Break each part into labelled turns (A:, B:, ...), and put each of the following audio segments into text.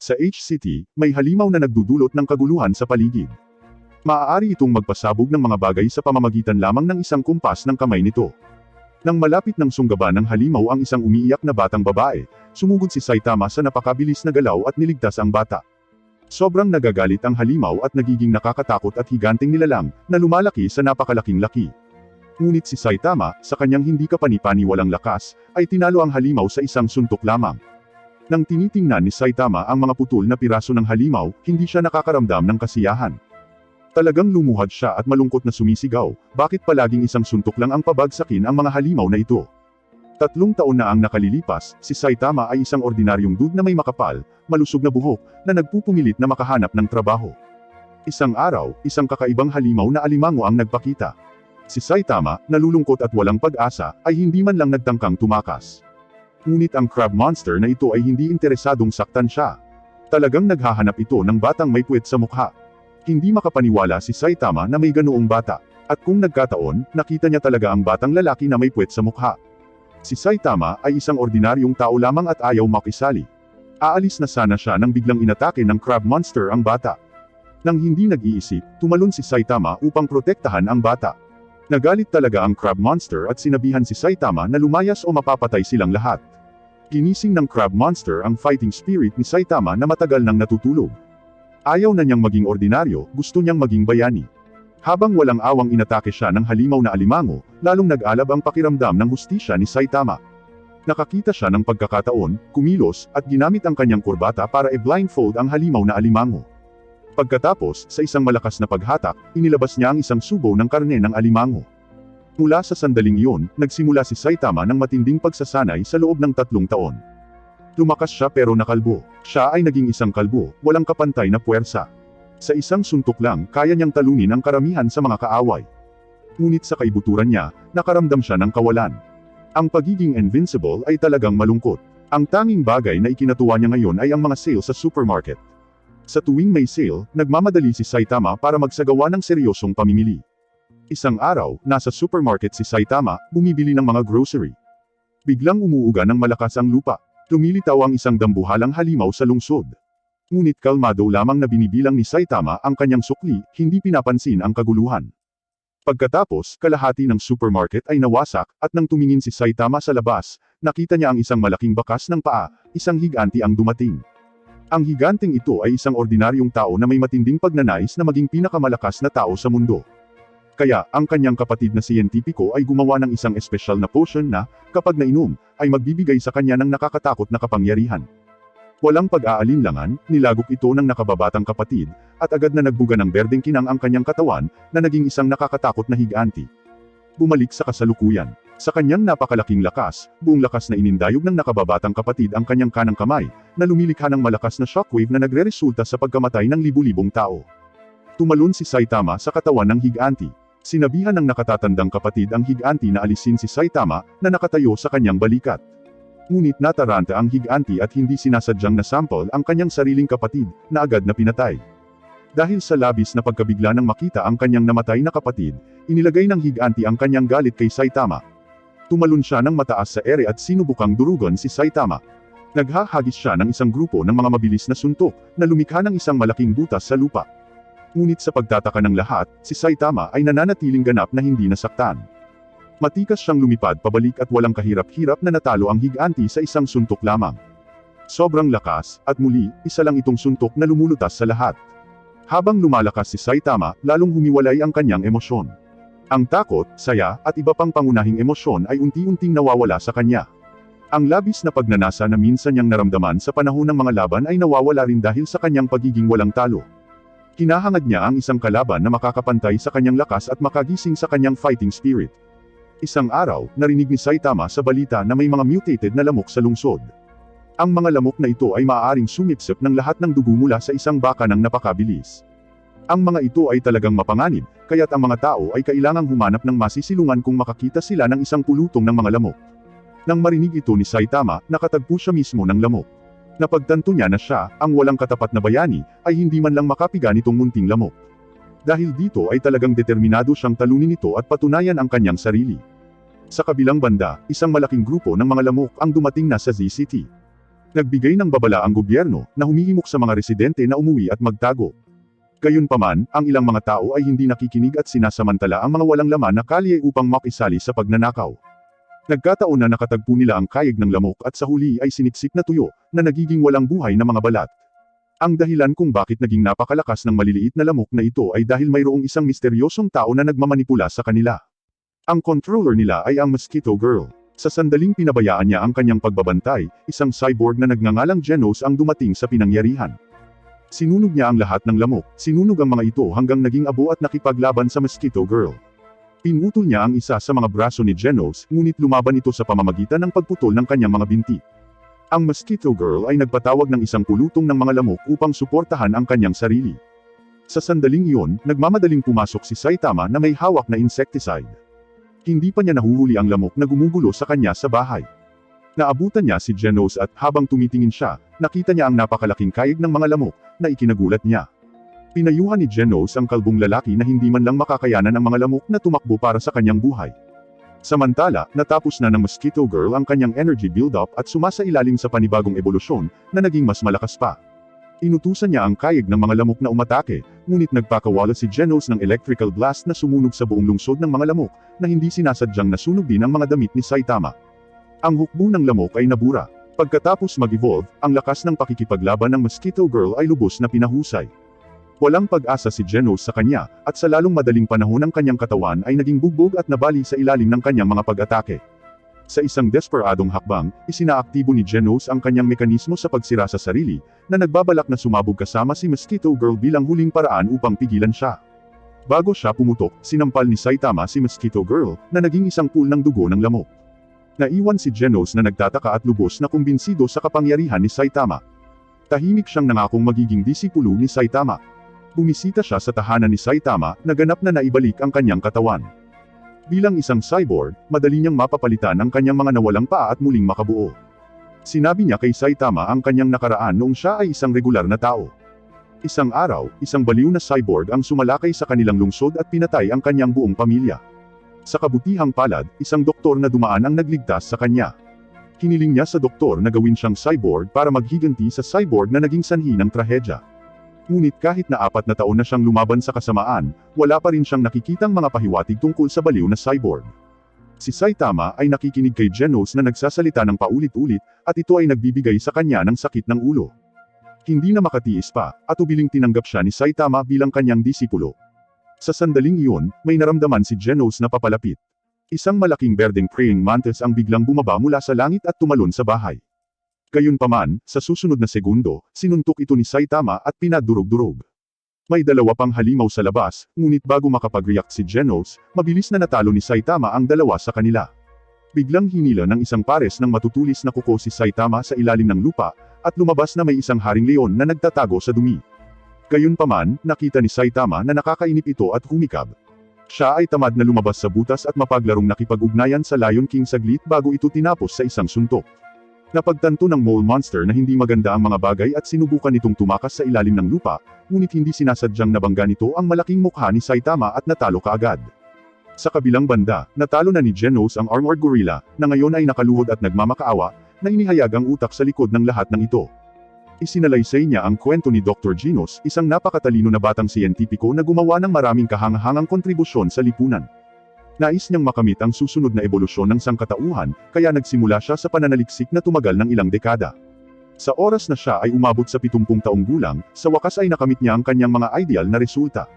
A: Sa H-City, may halimaw na nagdudulot ng kaguluhan sa paligid. Maaari itong magpasabog ng mga bagay sa pamamagitan lamang ng isang kumpas ng kamay nito. Nang malapit ng sunggaban ng halimaw ang isang umiiyak na batang babae, sumugod si Saitama sa napakabilis na galaw at niligtas ang bata. Sobrang nagagalit ang halimaw at nagiging nakakatakot at higanteng nilalang, na lumalaki sa napakalaking laki. Ngunit si Saitama, sa kanyang hindi kapani-paniwalang lakas, ay tinalo ang halimaw sa isang suntok lamang. Nang tinitingnan ni Saitama ang mga putol na piraso ng halimaw, hindi siya nakakaramdam ng kasiyahan. Talagang lumuhad siya at malungkot na sumisigaw, bakit palaging isang suntok lang ang pabagsakin ang mga halimaw na ito? 3 taon na ang nakalilipas, si Saitama ay isang ordinaryong dude na may makapal, malusog na buhok, na nagpupumilit na makahanap ng trabaho. Isang araw, isang kakaibang halimaw na alimango ang nagpakita. Si Saitama, nalulungkot at walang pag-asa, ay hindi man lang nagtangkang tumakas. Ngunit ang crab monster na ito ay hindi interesadong saktan siya. Talagang naghahanap ito ng batang may puwet sa mukha. Hindi makapaniwala si Saitama na may ganoong bata. At kung nagkataon, nakita niya talaga ang batang lalaki na may puwet sa mukha. Si Saitama ay isang ordinaryong tao lamang at ayaw makisali. Aalis na sana siya nang biglang inatake ng crab monster ang bata. Nang hindi nag-iisip, tumalon si Saitama upang protektahan ang bata. Nagalit talaga ang crab monster at sinabihan si Saitama na lumayas o mapapatay silang lahat. Ginising ng crab monster ang fighting spirit ni Saitama na matagal nang natutulog. Ayaw na niyang maging ordinaryo, gusto niyang maging bayani. Habang walang awang inatake siya ng halimaw na alimango, lalong nag-alab ang pakiramdam ng hustisya ni Saitama. Nakakita siya ng pagkakataon, kumilos, at ginamit ang kanyang kurbata para i-blindfold ang halimaw na alimango. Pagkatapos, sa isang malakas na paghatak, inilabas niya ang isang subo ng karne ng alimango. Mula sa sandaling iyon, nagsimula si Saitama ng matinding pagsasanay sa loob ng 3 taon. Lumakas siya pero nakalbo. Siya ay naging isang kalbo, walang kapantay na puwersa. Sa isang suntok lang, kaya niyang talunin ang karamihan sa mga kaaway. Ngunit sa kaibuturan niya, nakaramdam siya ng kawalan. Ang pagiging invincible ay talagang malungkot. Ang tanging bagay na ikinatuwa niya ngayon ay ang mga sale sa supermarket. Sa tuwing may sale, nagmamadali si Saitama para magsagawa ng seryosong pamimili. Isang araw, nasa supermarket si Saitama, bumibili ng mga grocery. Biglang umuuga ng malakas ang lupa. Lumilitaw ang isang dambuhalang halimaw sa lungsod. Ngunit kalmado lamang na binibilang ni Saitama ang kanyang sukli, hindi pinapansin ang kaguluhan. Pagkatapos, kalahati ng supermarket ay nawasak, at nang tumingin si Saitama sa labas, nakita niya ang isang malaking bakas ng paa, isang higanti ang dumating. Ang higanteng ito ay isang ordinaryong tao na may matinding pagnanais na maging pinakamalakas na tao sa mundo. Kaya, ang kanyang kapatid na siyentipiko ay gumawa ng isang espesyal na potion na, kapag nainom, ay magbibigay sa kanya ng nakakatakot na kapangyarihan. Walang pag-aalinlangan, nilagok ito ng nakababatang kapatid, at agad na nagbuga ng berdeng kinang ang kanyang katawan, na naging isang nakakatakot na higanti. Bumalik sa kasalukuyan. Sa kanyang napakalaking lakas, buong lakas na inindayog ng nakababatang kapatid ang kanyang kanang kamay, na lumilikha ng malakas na shockwave na nagreresulta sa pagkamatay ng libu-libong tao. Tumalon si Saitama sa katawan ng higanti. Sinabihan ng nakatatandang kapatid ang higanti na alisin si Saitama, na nakatayo sa kanyang balikat. Ngunit nataranta ang higanti at hindi sinasadyang nasample ang kanyang sariling kapatid, na agad na pinatay. Dahil sa labis na pagkabigla nang makita ang kanyang namatay na kapatid, inilagay ng higanti ang kanyang galit kay Saitama. Tumalon siya ng mataas sa ere at sinubukang durugon si Saitama. Naghahagis siya ng isang grupo ng mga mabilis na suntok, na lumikha ng isang malaking butas sa lupa. Ngunit sa pagtataka ng lahat, si Saitama ay nananatiling ganap na hindi nasaktan. Matikas siyang lumipad pabalik at walang kahirap-hirap na natalo ang higanti sa isang suntok lamang. Sobrang lakas, at muli, isa lang itong suntok na lumulutas sa lahat. Habang lumalakas si Saitama, lalong humiwalay ang kanyang emosyon. Ang takot, saya, at iba pang pangunahing emosyon ay unti-unting nawawala sa kanya. Ang labis na pagnanasa na minsan niyang naramdaman sa panahon ng mga laban ay nawawala rin dahil sa kanyang pagiging walang talo. Kinahangad niya ang isang kalaban na makakapantay sa kanyang lakas at makagising sa kanyang fighting spirit. Isang araw, narinig ni Saitama sa balita na may mga mutated na lamok sa lungsod. Ang mga lamok na ito ay maaaring sumipsip ng lahat ng dugo mula sa isang baka ng napakabilis. Ang mga ito ay talagang mapanganib, kaya't ang mga tao ay kailangang humanap ng masisilungan kung makakita sila ng isang pulutong ng mga lamok. Nang marinig ito ni Saitama, nakatagpo siya mismo ng lamok. Napagtanto niya na siya, ang walang katapat na bayani, ay hindi man lang makapiga nitong munting lamok. Dahil dito ay talagang determinado siyang talunin ito at patunayan ang kanyang sarili. Sa kabilang banda, isang malaking grupo ng mga lamok ang dumating na sa Z-City. Nagbigay ng babala ang gobyerno na humihimok sa mga residente na umuwi at magtago. Gayunpaman, ang ilang mga tao ay hindi nakikinig at sinasamantala ang mga walang laman na kalye upang makisali sa pagnanakaw. Nagkataon na nakatagpo nila ang kayig ng lamok at sa huli ay siniksik na tuyo na nagiging walang buhay na mga balat. Ang dahilan kung bakit naging napakalakas ng maliliit na lamok na ito ay dahil mayroong isang misteryosong tao na nagmamanipula sa kanila. Ang controller nila ay ang Mosquito Girl. Sa sandaling pinabayaan niya ang kanyang pagbabantay, isang cyborg na nagngangalang Genos ang dumating sa pinangyarihan. Sinunog niya ang lahat ng lamok, sinunog ang mga ito hanggang naging abo at nakipaglaban sa Mosquito Girl. Pinutol niya ang isa sa mga braso ni Genos, ngunit lumaban ito sa pamamagitan ng pagputol ng kanyang mga binti. Ang Mosquito Girl ay nagpatawag ng isang pulutong ng mga lamok upang suportahan ang kanyang sarili. Sa sandaling iyon, nagmamadaling pumasok si Saitama na may hawak na insecticide. Hindi pa niya nahuhuli ang lamok na gumugulo sa kanya sa bahay. Naabutan niya si Genos at habang tumitingin siya, nakita niya ang napakalaking kayig ng mga lamok na ikinagulat niya. Pinayuhan ni Genos ang kalbong lalaki na hindi man lang makakayanan ang mga lamok na tumakbo para sa kanyang buhay. Samantala, natapos na ng Mosquito Girl ang kanyang energy build-up at sumasailalim sa panibagong ebolusyon na naging mas malakas pa. Inutusan niya ang kayig ng mga lamok na umatake, ngunit nagpakawala si Genos ng electrical blast na sumunog sa buong lungsod ng mga lamok, na hindi sinasadyang nasunog din ang mga damit ni Saitama. Ang hukbo ng lamok ay nabura. Pagkatapos mag-evolve, ang lakas ng pakikipaglaban ng Mosquito Girl ay lubos na pinahusay. Walang pag-asa si Genos sa kanya, at sa lalong madaling panahon ang kanyang katawan ay naging bugbog at nabali sa ilalim ng kanyang mga pag-atake. Sa isang desperadong hakbang, isinaaktibo ni Genos ang kanyang mekanismo sa pagsira sa sarili, na nagbabalak na sumabog kasama si Mosquito Girl bilang huling paraan upang pigilan siya. Bago siya pumutok, sinampal ni Saitama si Mosquito Girl, na naging isang pool ng dugo ng lamok. Naiwan si Genos na nagtataka at lubos na kumbinsido sa kapangyarihan ni Saitama. Tahimik siyang nangakong magiging disipulo ni Saitama. Bumisita siya sa tahanan ni Saitama, na ganap na naibalik ang kanyang katawan. Bilang isang cyborg, madali niyang mapapalitan ang kanyang mga nawalang paa at muling makabuo. Sinabi niya kay Saitama ang kanyang nakaraan noong siya ay isang regular na tao. Isang araw, isang baliw na cyborg ang sumalakay sa kanilang lungsod at pinatay ang kanyang buong pamilya. Sa kabutihang palad, isang doktor na dumaan ang nagligtas sa kanya. Hiniling niya sa doktor na gawin siyang cyborg para maghiganti sa cyborg na naging sanhi ng trahedya. Ngunit kahit na 4 na taon na siyang lumaban sa kasamaan, wala pa rin siyang nakikitang mga pahiwatig tungkol sa baliw na cyborg. Si Saitama ay nakikinig kay Genos na nagsasalita ng paulit-ulit, at ito ay nagbibigay sa kanya ng sakit ng ulo. Hindi na makatiis pa, at ubiling tinanggap siya ni Saitama bilang kanyang disipulo. Sa sandaling iyon, may naramdaman si Genos na papalapit. Isang malaking berdeng praying mantis ang biglang bumaba mula sa langit at tumalon sa bahay. Gayunpaman, sa susunod na segundo, sinuntok ito ni Saitama at pinadurog-durog. May 2 pang halimaw sa labas, ngunit bago makapag-react si Genos, mabilis na natalo ni Saitama ang 2 sa kanila. Biglang hinila ng isang pares ng matutulis na kuko si Saitama sa ilalim ng lupa, at lumabas na may isang haring leon na nagtatago sa dumi. Gayunpaman, nakita ni Saitama na nakakainip ito at humikab. Siya ay tamad na lumabas sa butas at mapaglarong nakipag-ugnayan sa Lion King saglit bago ito tinapos sa isang suntok. Napagtanto ng mole monster na hindi maganda ang mga bagay at sinubukan nitong tumakas sa ilalim ng lupa, ngunit hindi sinasadyang nabangga nito ang malaking mukha ni Saitama at natalo kaagad. Sa kabilang banda, natalo na ni Genos ang armored gorilla, na ngayon ay nakaluhod at nagmamakaawa, na inihayag ang utak sa likod ng lahat ng ito. Isinalaysay niya ang kwento ni Dr. Genos, isang napakatalino na batang siyentipiko na gumawa ng maraming kahangahangang kontribusyon sa lipunan. Nais niyang makamit ang susunod na ebolusyon ng sangkatauhan, kaya nagsimula siya sa pananaliksik na tumagal ng ilang dekada. Sa oras na siya ay umabot sa 70 taong gulang, sa wakas ay nakamit niya ang kanyang mga ideal na resulta.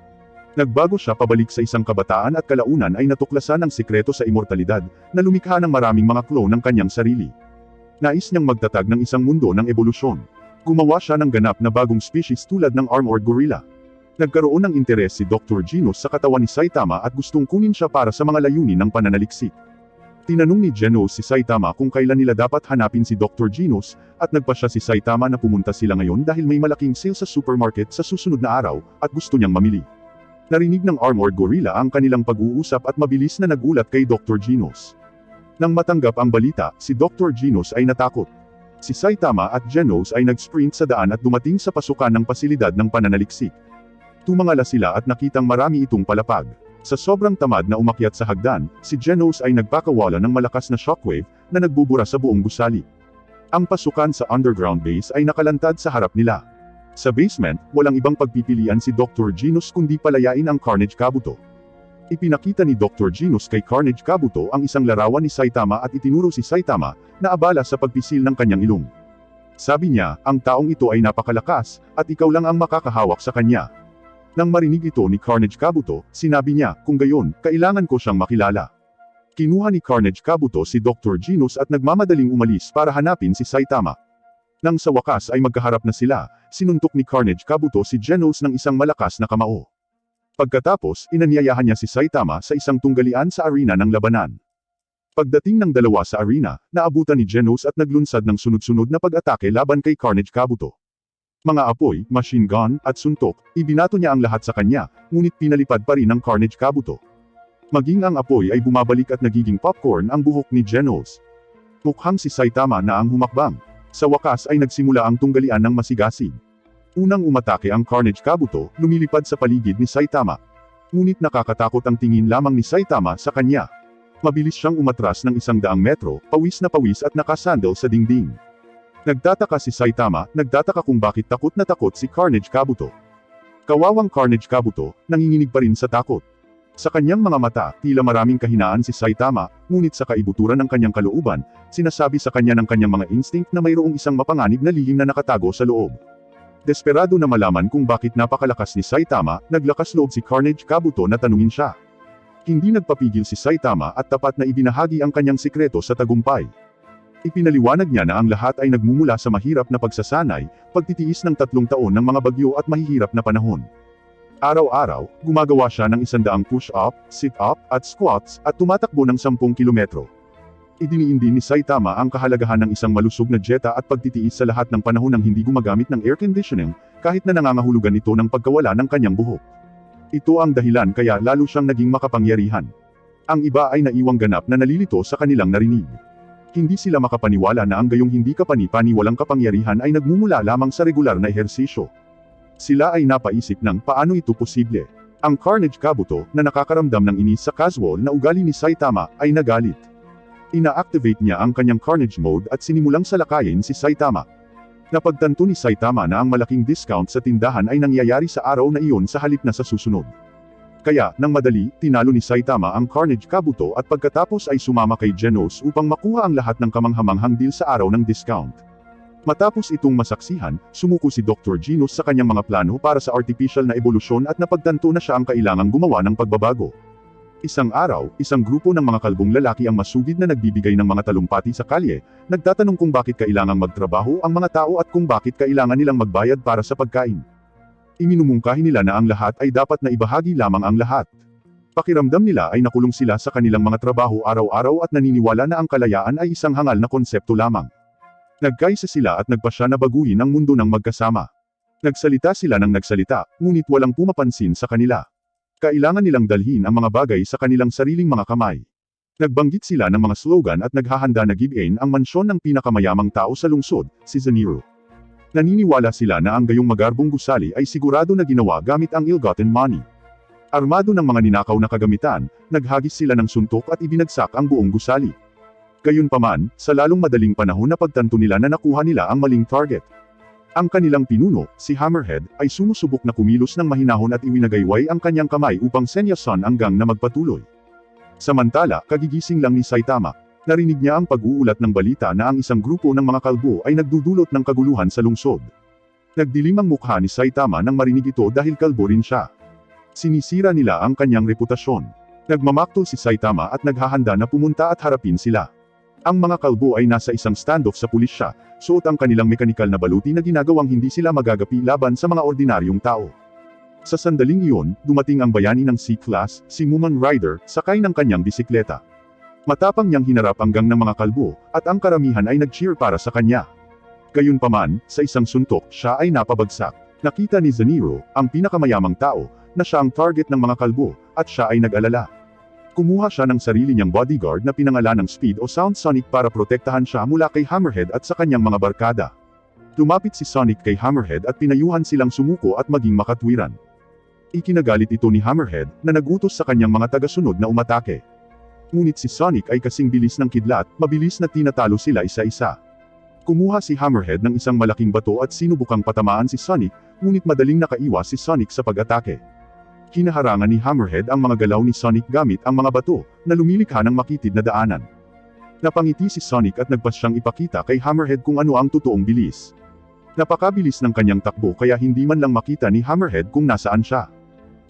A: Nagbago siya pabalik sa isang kabataan at kalaunan ay natuklasan ang sikreto sa immortalidad, na lumikha ng maraming mga clone ng kanyang sarili. Nais niyang magtatag ng isang mundo ng ebolusyon. Gumawa siya ng ganap na bagong species tulad ng armored gorilla. Nagkaroon ng interes si Dr. Genos sa katawan ni Saitama at gustong kunin siya para sa mga layunin ng pananaliksik. Tinanong ni Genos si Saitama kung kailan nila dapat hanapin si Dr. Genos, at nagpasya si Saitama na pumunta sila ngayon dahil may malaking sale sa supermarket sa susunod na araw, at gusto niyang mamili. Narinig ng armored gorilla ang kanilang pag-uusap at mabilis na nagulat kay Dr. Genos. Nang matanggap ang balita, si Dr. Genos ay natakot. Si Saitama at Genos ay nag-sprint sa daan at dumating sa pasukan ng pasilidad ng pananaliksik. Tumangala sila at nakitang marami itong palapag. Sa sobrang tamad na umakyat sa hagdan, si Genos ay nagpakawala ng malakas na shockwave, na nagbubura sa buong gusali. Ang pasukan sa underground base ay nakalantad sa harap nila. Sa basement, walang ibang pagpipilian si Dr. Genos kundi palayain ang Carnage Kabuto. Ipinakita ni Dr. Genos kay Carnage Kabuto ang isang larawan ni Saitama at itinuro si Saitama na abala sa pagpisil ng kanyang ilong. Sabi niya, ang taong ito ay napakalakas, at ikaw lang ang makakahawak sa kanya. Nang marinig ito ni Carnage Kabuto, sinabi niya, kung gayon, kailangan ko siyang makilala. Kinuha ni Carnage Kabuto si Dr. Genos at nagmamadaling umalis para hanapin si Saitama. Nang sa wakas ay magkaharap na sila, sinuntok ni Carnage Kabuto si Genos ng isang malakas na kamao. Pagkatapos, inanyayahan niya si Saitama sa isang tunggalian sa arena ng labanan. Pagdating ng dalawa sa arena, naabutan ni Genos at naglunsad ng sunod-sunod na pag-atake laban kay Carnage Kabuto. Mga apoy, machine gun, at suntok, ibinato niya ang lahat sa kanya, ngunit pinalipad pa rin ng Carnage Kabuto. Maging ang apoy ay bumabalik at nagiging popcorn ang buhok ni Genos. Mukhang si Saitama na ang humakbang. Sa wakas ay nagsimula ang tunggalian ng masigasig. Unang umatake ang Carnage Kabuto, lumilipad sa paligid ni Saitama. Ngunit nakakatakot ang tingin lamang ni Saitama sa kanya. Mabilis siyang umatras ng 100 metro, pawis na pawis at nakasandal sa dingding. Nagtataka si Saitama, nagtataka kung bakit takot na takot si Carnage Kabuto. Kawawang Carnage Kabuto, nanginginig pa rin sa takot. Sa kanyang mga mata, tila maraming kahinaan si Saitama, ngunit sa kaibuturan ng kanyang kalooban, sinasabi sa kanya ng kanyang mga instinct na mayroong isang mapanganib na lihim na nakatago sa loob. Desperado na malaman kung bakit napakalakas ni Saitama, naglakas loob si Carnage Kabuto na tanungin siya. Hindi nagpapigil si Saitama at tapat na ibinahagi ang kanyang sikreto sa tagumpay. Ipinaliwanag niya na ang lahat ay nagmumula sa mahirap na pagsasanay, pagtitiis ng 3 taon ng mga bagyo at mahihirap na panahon. Araw-araw, gumagawa siya ng 100 push-up, sit-up, at squats, at tumatakbo ng 10 kilometro. Idiniin din ni Saitama ang kahalagahan ng isang malusog na dieta at pagtitiis sa lahat ng panahon ng hindi gumagamit ng air conditioning, kahit na nangangahulugan ito ng pagkawala ng kanyang buhok. Ito ang dahilan kaya lalo siyang naging makapangyarihan. Ang iba ay naiwang ganap na nalilito sa kanilang narinig. Hindi sila makapaniwala na ang gayong hindi kapani-pani walang kapangyarihan ay nagmumula lamang sa regular na ehersisyo. Sila ay napaisip ng paano ito posible. Ang Carnage Kabuto, na nakakaramdam ng inis sa casual na ugali ni Saitama, ay nagalit. Ina-activate niya ang kanyang Carnage mode at sinimulang salakayin si Saitama. Napagtanto ni Saitama na ang malaking discount sa tindahan ay nangyayari sa araw na iyon sa halip na sa susunod. Kaya, nang madali, tinalo ni Saitama ang Carnage Kabuto at pagkatapos ay sumama kay Genos upang makuha ang lahat ng kamanghamanghang deal sa araw ng discount. Matapos itong masaksihan, sumuko si Dr. Genos sa kanyang mga plano para sa artificial na ebolusyon at napagtanto na siya ang kailangang gumawa ng pagbabago. Isang araw, isang grupo ng mga kalbong lalaki ang masugid na nagbibigay ng mga talumpati sa kalye, nagtatanong kung bakit kailangang magtrabaho ang mga tao at kung bakit kailangan nilang magbayad para sa pagkain. Iminumungkahi nila na ang lahat ay dapat na ibahagi lamang ang lahat. Pakiramdam nila ay nakulong sila sa kanilang mga trabaho araw-araw at naniniwala na ang kalayaan ay isang hangal na konsepto lamang. Nagkaisa sila at nagpasya na baguhin ang mundo ng magkasama. Nagsalita sila ng nagsalita, ngunit walang pumapansin sa kanila. Kailangan nilang dalhin ang mga bagay sa kanilang sariling mga kamay. Nagbanggit sila ng mga slogan at naghahanda na give-in ang mansyon ng pinakamayamang tao sa lungsod, si Zaniro. Naniniwala sila na ang gayong magarbong gusali ay sigurado na ginawa gamit ang ill-gotten money. Armado ng mga ninakaw na kagamitan, naghagis sila ng suntok at ibinagsak ang buong gusali. Gayunpaman, sa lalong madaling panahon napagtanto nila na nakuha nila ang maling target. Ang kanilang pinuno, si Hammerhead, ay sumusubok na kumilos ng mahinahon at iwinagayway ang kanyang kamay upang senyasan ang gang na magpatuloy. Samantala, kagigising lang ni Saitama. Narinig niya ang pag-uulat ng balita na ang isang grupo ng mga kalbo ay nagdudulot ng kaguluhan sa lungsod. Nagdilim ang mukha ni Saitama nang marinig ito dahil kalbo rin siya. Sinisira nila ang kanyang reputasyon. Nagmamaktol si Saitama at naghahanda na pumunta at harapin sila. Ang mga kalbo ay nasa isang standoff sa pulisya, suot ang kanilang mekanikal na baluti na ginagawang hindi sila magagapi laban sa mga ordinaryong tao. Sa sandaling iyon, dumating ang bayani ng C-Class, si Muman Rider, sakay ng kanyang bisikleta. Matapang niyang hinarap ang gang ng mga kalbo, at ang karamihan ay nag-cheer para sa kanya. Gayunpaman, sa isang suntok, siya ay napabagsak. Nakita ni Zaniro, ang pinakamayamang tao, na siya ang target ng mga kalbo, at siya ay nag-alala. Kumuha siya ng sarili niyang bodyguard na pinangalan ng Speed o Sound Sonic para protektahan siya mula kay Hammerhead at sa kanyang mga barkada. Lumapit si Sonic kay Hammerhead at pinayuhan silang sumuko at maging makatwiran. Ikinagalit ito ni Hammerhead, na nagutos sa kanyang mga tagasunod na umatake. Ngunit si Sonic ay kasing bilis ng kidlat, mabilis na tinatalo sila isa-isa. Kumuha si Hammerhead ng isang malaking bato at sinubukang patamaan si Sonic, ngunit madaling nakaiwas si Sonic sa pag-atake. Hinaharangan ni Hammerhead ang mga galaw ni Sonic gamit ang mga bato, na lumilikha ng makitid na daanan. Napangiti si Sonic at nagpasyang ipakita kay Hammerhead kung ano ang totoong bilis. Napakabilis ng kanyang takbo kaya hindi man lang makita ni Hammerhead kung nasaan siya.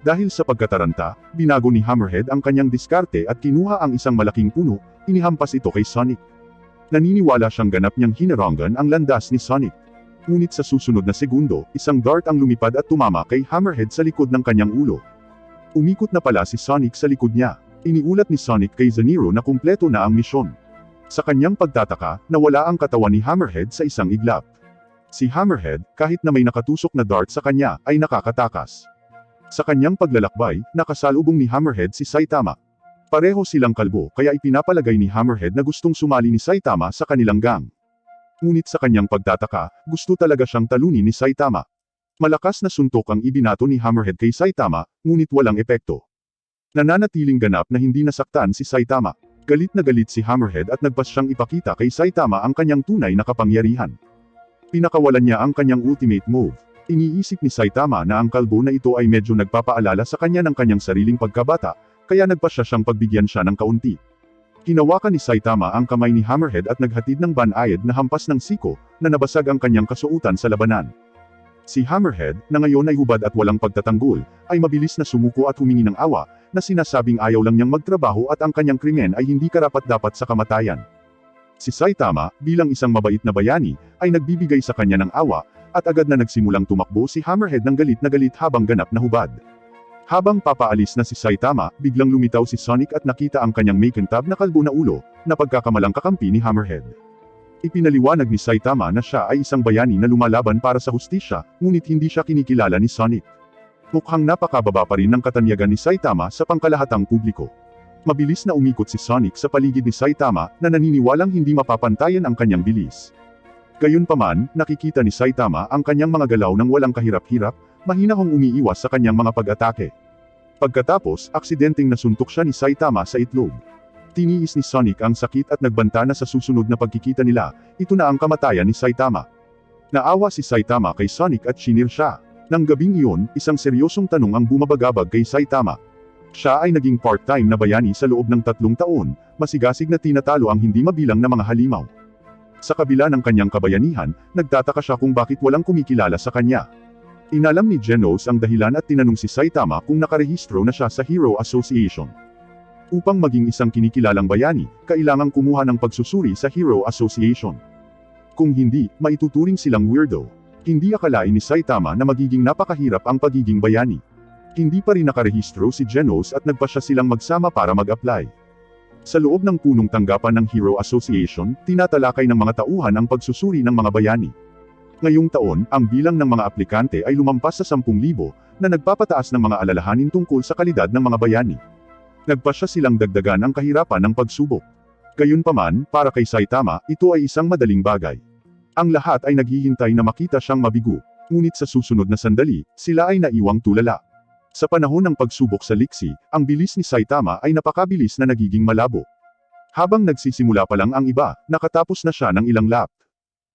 A: Dahil sa pagkataranta, binago ni Hammerhead ang kanyang diskarte at kinuha ang isang malaking puno, inihampas ito kay Sonic. Naniniwala siyang ganap niyang hinarangan ang landas ni Sonic. Ngunit sa susunod na segundo, isang dart ang lumipad at tumama kay Hammerhead sa likod ng kanyang ulo. Umikot na pala si Sonic sa likod niya. Iniulat ni Sonic kay Zanero na kumpleto na ang misyon. Sa kanyang pagtataka, nawala ang katawan ni Hammerhead sa isang iglap. Si Hammerhead, kahit na may nakatusok na dart sa kanya, ay nakakatakas. Sa kanyang paglalakbay, nakasalubong ni Hammerhead si Saitama. Pareho silang kalbo kaya ipinapalagay ni Hammerhead na gustong sumali ni Saitama sa kanilang gang. Ngunit sa kanyang pagtataka, gusto talaga siyang talunin ni Saitama. Malakas na suntok ang ibinato ni Hammerhead kay Saitama, ngunit walang epekto. Nananatiling ganap na hindi nasaktan si Saitama. Galit na galit si Hammerhead at nagpas siyang ipakita kay Saitama ang kanyang tunay na kapangyarihan. Pinakawalan niya ang kanyang ultimate move. Iniisip ni Saitama na ang kalbo na ito ay medyo nagpapaalala sa kanya ng kanyang sariling pagkabata, kaya nagpasya siyang pagbigyan siya ng kaunti. Hinawakan ni Saitama ang kamay ni Hammerhead at naghatid ng banayad na hampas ng siko, na nabasag ang kanyang kasuotan sa labanan. Si Hammerhead, na ngayon ay hubad at walang pagtatanggol, ay mabilis na sumuko at humingi ng awa, na sinasabing ayaw lang niyang magtrabaho at ang kanyang krimen ay hindi karapat-dapat sa kamatayan. Si Saitama, bilang isang mabait na bayani, ay nagbibigay sa kanya ng awa, at agad na nagsimulang tumakbo si Hammerhead ng galit na galit habang ganap na hubad. Habang papaalis na si Saitama, biglang lumitaw si Sonic at nakita ang kanyang makintab na kalbo na ulo, na pagkakamalang kakampi ni Hammerhead. Ipinaliwanag ni Saitama na siya ay isang bayani na lumalaban para sa hustisya, ngunit hindi siya kinikilala ni Sonic. Mukhang napakababa pa rin ng katanyagan ni Saitama sa pangkalahatang publiko. Mabilis na umikot si Sonic sa paligid ni Saitama, na naniniwalang hindi mapapantayan ang kanyang bilis. Gayunpaman, nakikita ni Saitama ang kanyang mga galaw ng walang kahirap-hirap, mahinahong umiiwas sa kanyang mga pag-atake. Pagkatapos, aksidenteng nasuntok siya ni Saitama sa itlog. Tiniis ni Sonic ang sakit at nagbanta na sa susunod na pagkikita nila, ito na ang kamatayan ni Saitama. Naawa si Saitama kay Sonic at sinir siya. Nang gabing iyon, isang seryosong tanong ang bumabagabag kay Saitama. Siya ay naging part-time na bayani sa loob ng 3 taon, masigasig na tinatalo ang hindi mabilang na mga halimaw. Sa kabila ng kanyang kabayanihan, nagtataka siya kung bakit walang kumikilala sa kanya. Inalam ni Genos ang dahilan at tinanong si Saitama kung nakarehistro na siya sa Hero Association. Upang maging isang kinikilalang bayani, kailangang kumuha ng pagsusuri sa Hero Association. Kung hindi, maituturing silang weirdo. Hindi akalain ni Saitama na magiging napakahirap ang pagiging bayani. Hindi pa rin nakarehistro si Genos at nagpasya silang magsama para mag-apply. Sa loob ng punong tanggapan ng Hero Association, tinatalakay ng mga tauhan ang pagsusuri ng mga bayani. Ngayong taon, ang bilang ng mga aplikante ay lumampas sa 10,000, na nagpapataas ng mga alalahanin tungkol sa kalidad ng mga bayani. Nagpasya silang dagdagan ang kahirapan ng pagsubok. Gayunpaman, para kay Saitama, ito ay isang madaling bagay. Ang lahat ay naghihintay na makita siyang mabigo, ngunit sa susunod na sandali, sila ay naiwang tulala. Sa panahon ng pagsubok sa liksi, ang bilis ni Saitama ay napakabilis na nagiging malabo. Habang nagsisimula pa lang ang iba, nakatapos na siya ng ilang lap.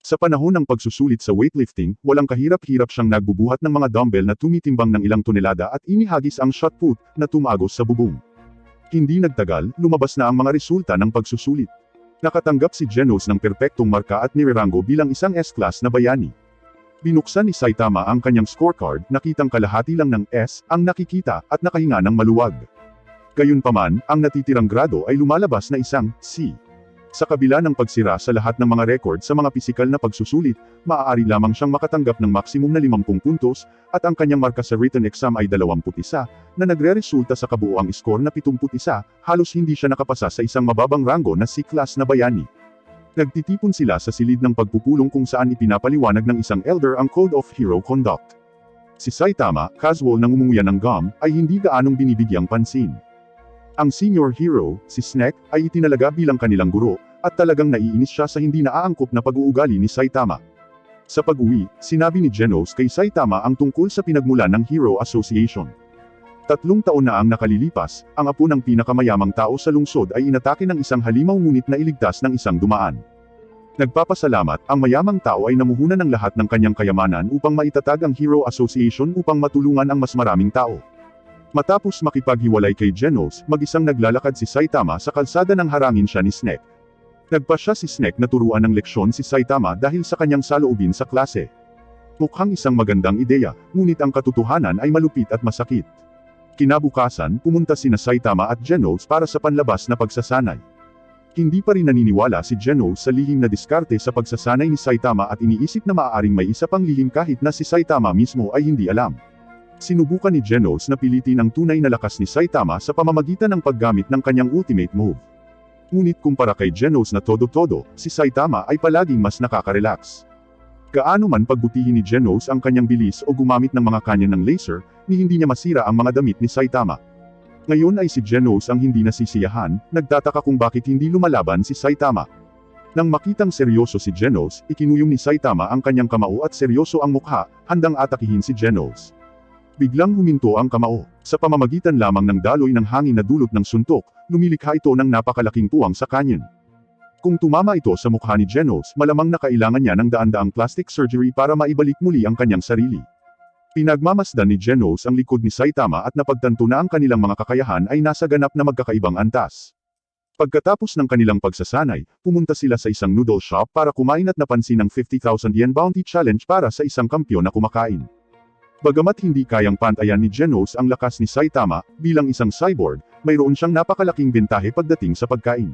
A: Sa panahon ng pagsusulit sa weightlifting, walang kahirap-hirap siyang nagbubuhat ng mga dumbbell na tumitimbang ng ilang tonelada at inihagis ang shot put, na tumagos sa bubong. Hindi nagtagal, lumabas na ang mga resulta ng pagsusulit. Nakatanggap si Genos ng perpektong marka at nirerango bilang isang S-class na bayani. Binuksan ni Saitama ang kanyang scorecard, nakitang kalahati lang ng S ang nakikita, at nakahinga ng maluwag. Gayunpaman, ang natitirang grado ay lumalabas na isang C. Sa kabila ng pagsira sa lahat ng mga record sa mga pisikal na pagsusulit, maaari lamang siyang makatanggap ng maksimum na 50 puntos, at ang kanyang marka sa written exam ay 21, na nagre-resulta sa kabuoang score na 71, halos hindi siya nakapasa sa isang mababang rango na C-class na bayani. Nagtitipon sila sa silid ng pagpupulong kung saan ipinapaliwanag ng isang elder ang Code of Hero Conduct. Si Saitama, casual na ngumunguya ng gum, ay hindi gaanong binibigyang pansin. Ang senior hero, si Snake, ay itinalaga bilang kanilang guro, at talagang naiinis siya sa hindi naaangkop na pag-uugali ni Saitama. Sa pag-uwi, sinabi ni Genos kay Saitama ang tungkol sa pinagmulan ng Hero Association. 3 taon na ang nakalilipas, ang apo ng pinakamayamang tao sa lungsod ay inatake ng isang halimaw ngunit nailigtas ng isang dumaan. Nagpapasalamat, ang mayamang tao ay namuhunan ng lahat ng kanyang kayamanan upang maitatag ang Hero Association upang matulungan ang mas maraming tao. Matapos makipaghiwalay kay Genos, mag-isang naglalakad si Saitama sa kalsada nang harangin siya ni Snake. Nagpasya si Snake na turuan ng leksyon si Saitama dahil sa kanyang saloobin sa klase. Mukhang isang magandang ideya, ngunit ang katotohanan ay malupit at masakit. Kinabukasan, pumunta sina Saitama at Genos para sa panlabas na pagsasanay. Hindi pa rin naniniwala si Genos sa lihim na diskarte sa pagsasanay ni Saitama at iniisip na maaaring may isa pang lihim kahit na si Saitama mismo ay hindi alam. Sinubukan ni Genos na pilitin ang tunay na lakas ni Saitama sa pamamagitan ng paggamit ng kanyang ultimate move. Ngunit kumpara kay Genos na todo-todo, si Saitama ay palaging mas nakaka-relax. Gaano man pagbutihin ni Genos ang kanyang bilis o gumamit ng mga kanya ng laser, ni hindi niya masira ang mga damit ni Saitama. Ngayon ay si Genos ang hindi nasisiyahan, nagtataka kung bakit hindi lumalaban si Saitama. Nang makitang seryoso si Genos, ikinuyong ni Saitama ang kanyang kamao at seryoso ang mukha, handang atakihin si Genos. Biglang huminto ang kamao. Sa pamamagitan lamang ng daloy ng hangin na dulot ng suntok, lumilikha ito ng napakalaking puwang sa kanyon. Kung tumama ito sa mukha ni Genos, malamang na kailangan niya ng daan-daang plastic surgery para maibalik muli ang kanyang sarili. Pinagmamasdan ni Genos ang likod ni Saitama at napagtanto na ang kanilang mga kakayahan ay nasa ganap na magkakaibang antas. Pagkatapos ng kanilang pagsasanay, pumunta sila sa isang noodle shop para kumain at napansin ang 50,000 yen bounty challenge para sa isang kampyon na kumakain. Bagamat hindi kayang pantayan ni Genos ang lakas ni Saitama, bilang isang cyborg, mayroon siyang napakalaking bentahe pagdating sa pagkain.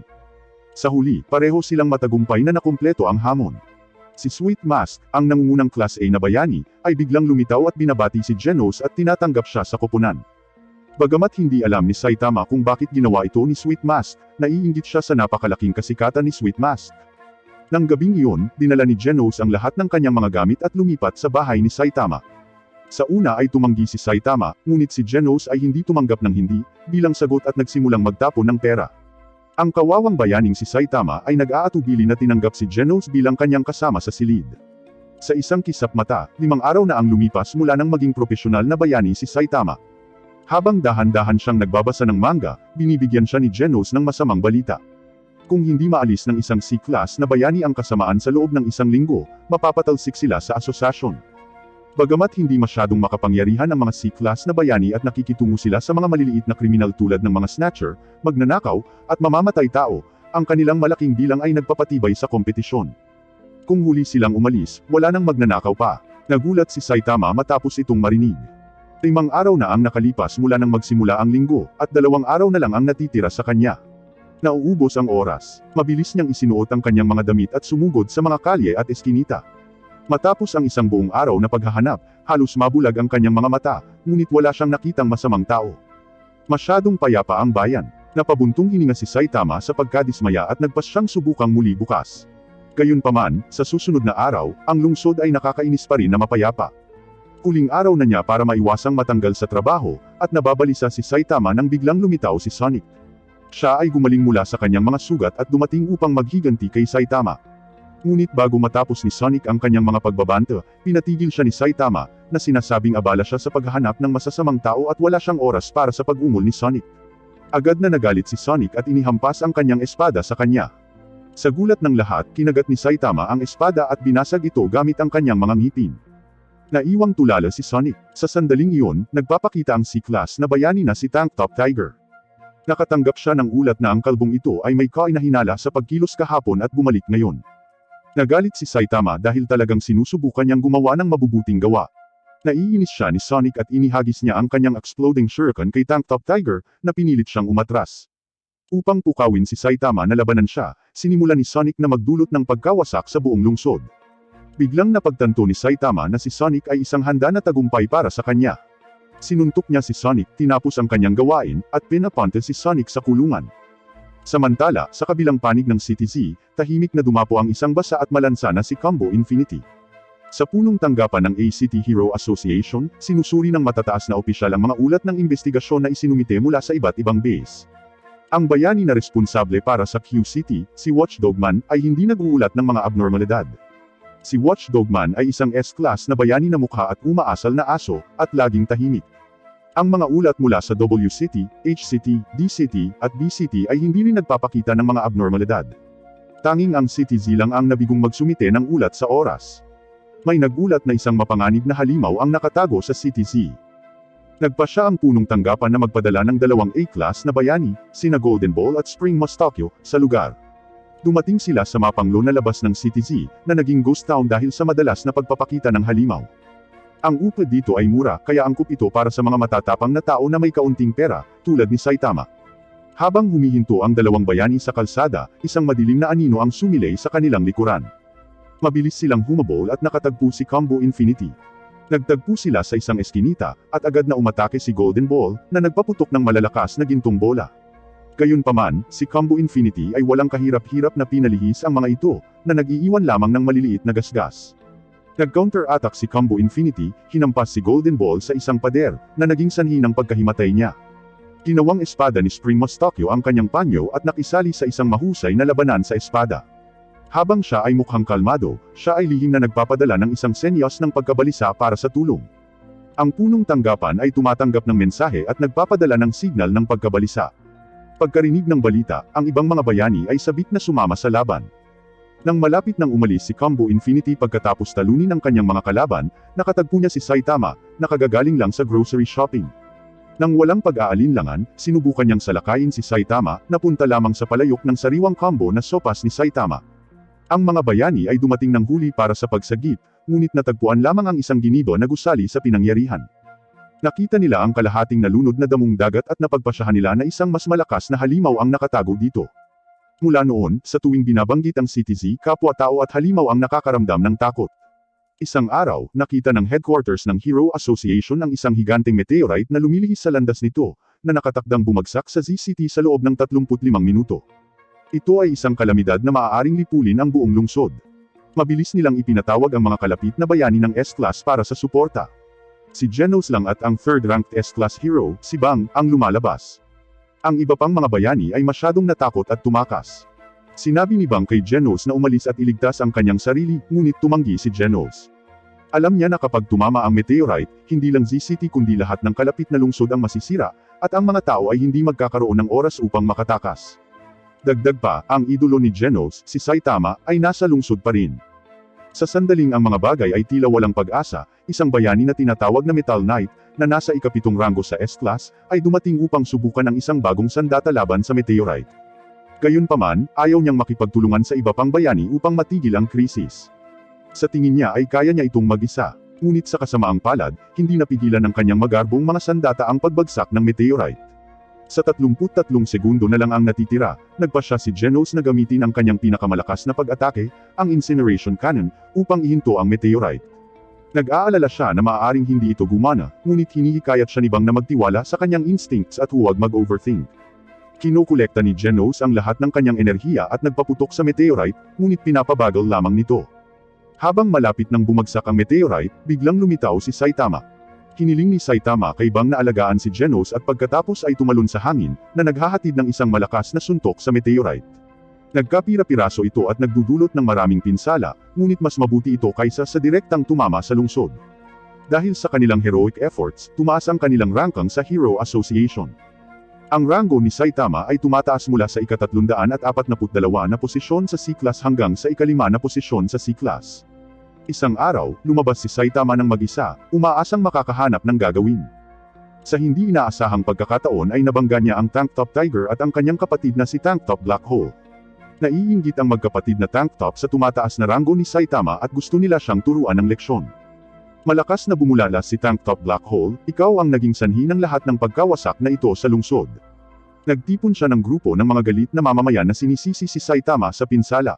A: Sa huli, pareho silang matagumpay na nakumpleto ang hamon. Si Sweet Mask, ang nangungunang Class A na bayani, ay biglang lumitaw at binabati si Genos at tinatanggap siya sa koponan. Bagamat hindi alam ni Saitama kung bakit ginawa ito ni Sweet Mask, naiinggit siya sa napakalaking kasikatan ni Sweet Mask. Nang gabing iyon, dinala ni Genos ang lahat ng kanyang mga gamit at lumipat sa bahay ni Saitama. Sa una ay tumanggi si Saitama, ngunit si Genos ay hindi tumanggap ng hindi, bilang sagot at nagsimulang magtapon ng pera. Ang kawawang bayaning si Saitama ay nag-aatubili na tinanggap si Genos bilang kanyang kasama sa silid. Sa isang kisap mata, 5 araw na ang lumipas mula nang maging propesyonal na bayani si Saitama. Habang dahan-dahan siyang nagbabasa ng manga, binibigyan siya ni Genos ng masamang balita. Kung hindi maalis ng isang C-class na bayani ang kasamaan sa loob ng isang linggo, mapapatalsik sila sa asosasyon. Bagamat hindi masyadong makapangyarihan ang mga C-class na bayani at nakikitungo sila sa mga maliliit na kriminal tulad ng mga snatcher, magnanakaw, at mamamatay tao, ang kanilang malaking bilang ay nagpapatibay sa kompetisyon. Kung huli silang umalis, wala nang magnanakaw pa. Nagulat si Saitama matapos itong marinig. 5 araw na ang nakalipas mula nang magsimula ang linggo, at 2 araw na lang ang natitira sa kanya. Nauubos ang oras. Mabilis niyang isinuot ang kanyang mga damit at sumugod sa mga kalye at eskinita. Matapos ang isang buong araw na paghahanap, halos mabulag ang kanyang mga mata, ngunit wala siyang nakitang masamang tao. Masyadong payapa ang bayan. Napabuntong hininga si Saitama sa pagkadismaya at nagpasyang subukang muli bukas. Gayunpaman, sa susunod na araw, ang lungsod ay nakakainis pa rin na mapayapa. Huling araw na niya para maiwasang matanggal sa trabaho, at nababalisa si Saitama nang biglang lumitaw si Sonic. Siya ay gumaling mula sa kanyang mga sugat at dumating upang maghiganti kay Saitama. Ngunit bago matapos ni Sonic ang kanyang mga pagbabanta, pinatigil siya ni Saitama, na sinasabing abala siya sa paghahanap ng masasamang tao at wala siyang oras para sa pag-ungol ni Sonic. Agad na nagalit si Sonic at inihampas ang kanyang espada sa kanya. Sa gulat ng lahat, kinagat ni Saitama ang espada at binasag ito gamit ang kanyang mga ngipin. Naiwang tulala si Sonic. Sa sandaling iyon, nagpapakita ang C-class na bayani na si Tank Top Tiger. Nakatanggap siya ng ulat na ang kalbong ito ay may kainahinala sa pagkilos kahapon at bumalik ngayon. Nagalit si Saitama dahil talagang sinusubukan niyang gumawa ng mabubuting gawa. Naiinis siya ni Sonic at inihagis niya ang kanyang exploding shuriken kay Tank Top Tiger, na pinilit siyang umatras. Upang pukawin si Saitama na labanan siya, sinimulan ni Sonic na magdulot ng pagkawasak sa buong lungsod. Biglang napagtanto ni Saitama na si Sonic ay isang handa na tagumpay para sa kanya. Sinuntok niya si Sonic, tinapos ang kanyang gawain, at pinapunta si Sonic sa kulungan. Samantala, sa kabilang panig ng City Z, tahimik na dumapo ang isang basa at malansa na si Combo Infinity. Sa punong tanggapan ng ACT Hero Association, sinusuri ng matataas na opisyal ang mga ulat ng investigasyon na isinumite mula sa iba't ibang base. Ang bayani na responsable para sa Q-City, si Watchdogman, ay hindi nag-uulat ng mga abnormalidad. Si Watchdogman ay isang S-class na bayani na mukha at umaasal na aso, at laging tahimik. Ang mga ulat mula sa W-City, H-City, D-City, at B-City ay hindi rin nagpapakita ng mga abnormalidad. Tanging ang CTZ lang ang nabigong magsumite ng ulat sa oras. May nagulat na isang mapanganib na halimaw ang nakatago sa CTZ. Nagpasya ang punong tanggapan na magpadala ng 2 A-class na bayani, sina Golden Ball at Spring Mustachio, sa lugar. Dumating sila sa mapanglo na labas ng CTZ, na naging ghost town dahil sa madalas na pagpapakita ng halimaw. Ang upa dito ay mura, kaya angkop ito para sa mga matatapang na tao na may kaunting pera, tulad ni Saitama. Habang humihinto ang 2 bayani sa kalsada, isang madilim na anino ang sumilay sa kanilang likuran. Mabilis silang humabol at nakatagpo si Combo Infinity. Nagtagpo sila sa isang eskinita, at agad na umatake si Golden Ball, na nagpaputok ng malalakas na gintong bola. Gayunpaman, si Combo Infinity ay walang kahirap-hirap na pinalihis ang mga ito, na nag-iiwan lamang ng maliliit na gasgas. Nag-counter-attack si Combo Infinity, hinampas si Golden Ball sa isang pader, na naging sanhi ng pagkahimatay niya. Ginawang espada ni Spring Mustachio ang kanyang panyo at nakisali sa isang mahusay na labanan sa espada. Habang siya ay mukhang kalmado, siya ay lihim na nagpapadala ng isang senyas ng pagkabalisa para sa tulong. Ang punong tanggapan ay tumatanggap ng mensahe at nagpapadala ng signal ng pagkabalisa. Pagkarinig ng balita, ang ibang mga bayani ay sabik na sumama sa laban. Nang malapit nang umalis si Combo Infinity pagkatapos talunin ang kanyang mga kalaban, nakatagpo niya si Saitama, na kagagaling lang sa grocery shopping. Nang walang pag-aalinlangan, sinubukan niyang salakayin si Saitama, na punta lamang sa palayok ng sariwang combo na sopas ni Saitama. Ang mga bayani ay dumating ng huli para sa pagsagip, ngunit natagpuan lamang ang isang ginibo na gusali sa pinangyarihan. Nakita nila ang kalahating nalunod na damong dagat at napagpasyahan nila na isang mas malakas na halimaw ang nakatago dito. Mula noon, sa tuwing binabanggit ang CTZ, kapwa-tao at halimaw ang nakakaramdam ng takot. Isang araw, nakita ng headquarters ng Hero Association ang isang higanteng meteorite na lumilihis sa landas nito, na nakatakdang bumagsak sa ZCT sa loob ng 35 minuto. Ito ay isang kalamidad na maaaring lipulin ang buong lungsod. Mabilis nilang ipinatawag ang mga kalapit na bayani ng S-Class para sa suporta. Si Genos lang at ang third-ranked S-Class hero, si Bang, ang lumalabas. Ang iba pang mga bayani ay masyadong natakot at tumakas. Sinabi ni Bang kay Genos na umalis at iligtas ang kanyang sarili, ngunit tumanggi si Genos. Alam niya na kapag tumama ang meteorite, hindi lang ZCT kundi lahat ng kalapit na lungsod ang masisira, at ang mga tao ay hindi magkakaroon ng oras upang makatakas. Dagdag pa, ang idolo ni Genos, si Saitama, ay nasa lungsod pa rin. Sa sandaling ang mga bagay ay tila walang pag-asa, isang bayani na tinatawag na Metal Knight, na nasa ika-7 ranggo sa S-Class, ay dumating upang subukan ang isang bagong sandata laban sa meteorite. Gayunpaman, ayaw niyang makipagtulungan sa iba pang bayani upang matigil ang krisis. Sa tingin niya ay kaya niya itong mag-isa. Ngunit sa kasamaang palad, hindi napigilan ng kanyang magarbong mga sandata ang pagbagsak ng meteorite. Sa 33 segundo na lang ang natitira, nagpasya si Genos na gamitin ang kanyang pinakamalakas na pag-atake, ang Incineration Cannon, upang ihinto ang meteorite. Nag-aalala siya na maaaring hindi ito gumana, ngunit hinihikayat siya ni Bang na magtiwala sa kanyang instincts at huwag mag-overthink. Kinokolekta ni Genos ang lahat ng kanyang enerhiya at nagpaputok sa meteorite, ngunit pinapabagal lamang nito. Habang malapit nang bumagsak ang meteorite, biglang lumitaw si Saitama. Hiniling ni Saitama kay Bang na alagaan si Genos at pagkatapos ay tumalon sa hangin, na naghahatid ng isang malakas na suntok sa meteorite. Nagkapira-piraso ito at nagdudulot ng maraming pinsala, ngunit mas mabuti ito kaysa sa direktang tumama sa lungsod. Dahil sa kanilang heroic efforts, tumaas ang kanilang ranking sa Hero Association. Ang rango ni Saitama ay tumataas mula sa ika-342 na posisyon sa C-Class hanggang sa ika-5 na posisyon sa C-Class. Isang araw, lumabas si Saitama ng mag-isa, umaasang makakahanap ng gagawin. Sa hindi inaasahang pagkakataon ay nabangga niya ang Tank Top Tiger at ang kanyang kapatid na si Tank Top Black Hole. Naiinggit ang magkapatid na Tank Top sa tumataas na rango ni Saitama at gusto nila siyang turuan ng leksyon. Malakas na bumulala si Tank Top Black Hole, ikaw ang naging sanhi ng lahat ng pagkawasak na ito sa lungsod. Nagtipon siya ng grupo ng mga galit na mamamayan na sinisisi si Saitama sa pinsala.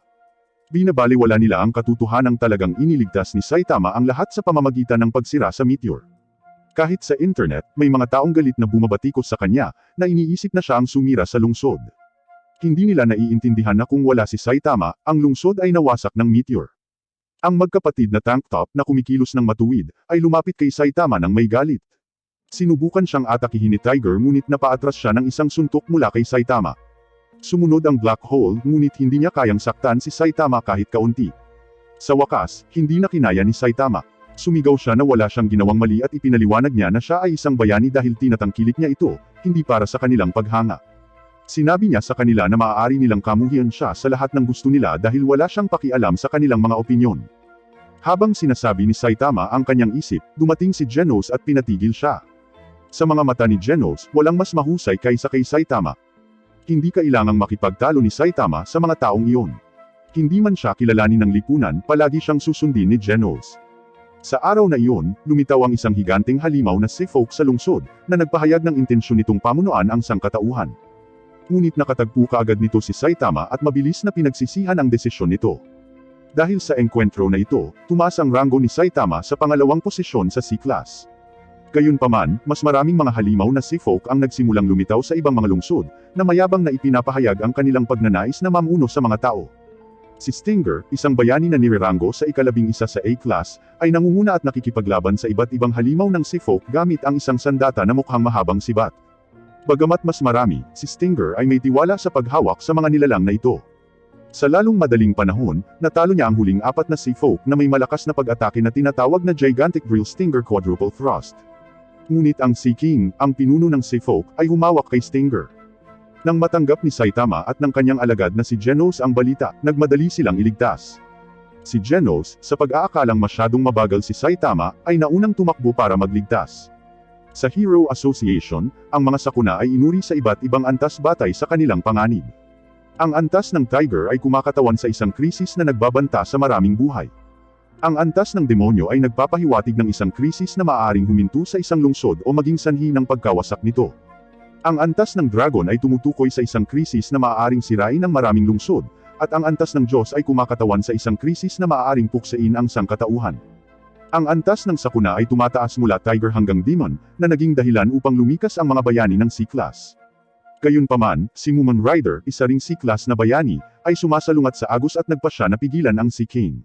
A: Binabaliwala nila ang katotohanang talagang iniligtas ni Saitama ang lahat sa pamamagitan ng pagsira sa meteor. Kahit sa internet, may mga taong galit na bumabatikos sa kanya, na iniisip na siya ang sumira sa lungsod. Hindi nila naiintindihan na kung wala si Saitama, ang lungsod ay nawasak ng meteor. Ang magkapatid na Tank Top na kumikilos ng matuwid, ay lumapit kay Saitama ng may galit. Sinubukan siyang atakihin ni Tiger ngunit napaatras siya ng isang suntok mula kay Saitama. Sumunod ang Black Hole, ngunit hindi niya kayang saktan si Saitama kahit kaunti. Sa wakas, hindi na kinaya ni Saitama. Sumigaw siya na wala siyang ginawang mali at ipinaliwanag niya na siya ay isang bayani dahil tinatangkilik niya ito, hindi para sa kanilang paghanga. Sinabi niya sa kanila na maaari nilang kamuhian siya sa lahat ng gusto nila dahil wala siyang pakialam sa kanilang mga opinyon. Habang sinasabi ni Saitama ang kanyang isip, dumating si Genos at pinatigil siya. Sa mga mata ni Genos, walang mas mahusay kaysa kay Saitama. Hindi kailangang makipagtalo ni Saitama sa mga taong iyon. Hindi man siya kilalanin ng lipunan, palagi siyang susundin ni Genos. Sa araw na iyon, lumitaw ang isang higanteng halimaw na Seafolk sa lungsod, na nagpahayag ng intensyon nitong pamunuan ang sangkatauhan. Ngunit nakatagpo kaagad nito si Saitama at mabilis na pinagsisihan ang desisyon nito. Dahil sa engkwentro na ito, tumaas ang ranggo ni Saitama sa pangalawang posisyon sa C-Class. Gayunpaman, mas maraming mga halimaw na Seafolk ang nagsimulang lumitaw sa ibang mga lungsod, na mayabang na ipinapahayag ang kanilang pagnanais na mamuno sa mga tao. Si Stinger, isang bayani na nirerango sa ika-11 sa A-Class, ay nangunguna at nakikipaglaban sa iba't ibang halimaw ng Seafolk gamit ang isang sandata na mukhang mahabang sibat. Bagamat mas marami, si Stinger ay may tiwala sa paghawak sa mga nilalang na ito. Sa lalong madaling panahon, natalo niya ang huling 4 na Seafolk na may malakas na pag-atake na tinatawag na Gigantic Drill Stinger Quadruple Thrust. Ngunit ang Sea King, ang pinuno ng Seafolk, ay humawak kay Stinger. Nang matanggap ni Saitama at ng kanyang alagad na si Genos ang balita, nagmadali silang iligtas. Si Genos, sa pag-aakalang masyadong mabagal si Saitama, ay naunang tumakbo para magligtas. Sa Hero Association, ang mga sakuna ay inuri sa iba't ibang antas batay sa kanilang panganib. Ang antas ng Tiger ay kumakatawan sa isang krisis na nagbabanta sa maraming buhay. Ang antas ng demonyo ay nagpapahiwatig ng isang krisis na maaaring huminto sa isang lungsod o maging sanhi ng pagkawasak nito. Ang antas ng Dragon ay tumutukoy sa isang krisis na maaaring sirain ang maraming lungsod, at ang antas ng Diyos ay kumakatawan sa isang krisis na maaaring puksain ang sangkatauhan. Ang antas ng sakuna ay tumataas mula Tiger hanggang Demon, na naging dahilan upang lumikas ang mga bayani ng C-Class. Gayunpaman, si Mumen Rider, isa ring C-Class na bayani, ay sumasalungat sa agos at nagpasya na pigilan ang Sea King.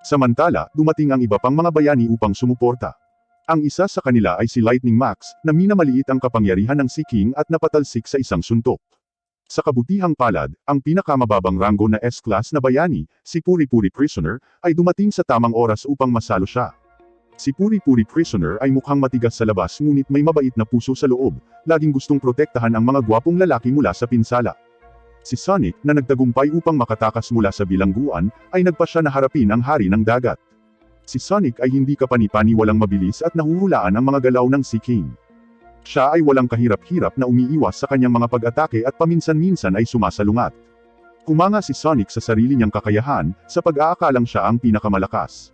A: Samantala, dumating ang iba pang mga bayani upang sumuporta. Ang isa sa kanila ay si Lightning Max, na minamaliit ang kapangyarihan ng Sea King at napatalsik sa isang suntok. Sa kabutihang palad, ang pinakamababang ranggo na S-Class na bayani, si Puri Puri Prisoner, ay dumating sa tamang oras upang masalo siya. Si Puri Puri Prisoner ay mukhang matigas sa labas ngunit may mabait na puso sa loob, laging gustong protektahan ang mga gwapong lalaki mula sa pinsala. Si Sonic, na nagtagumpay upang makatakas mula sa bilangguan, ay nagpasya na harapin ang hari ng dagat. Si Sonic ay hindi kapani-paniwalang mabilis at nahuhulaan ang mga galaw ng Sea King. Siya ay walang kahirap-hirap na umiiwas sa kanyang mga pag-atake at paminsan-minsan ay sumasalungat. Humanga si Sonic sa sarili niyang kakayahan, sa pag-aakalang siya ang pinakamalakas.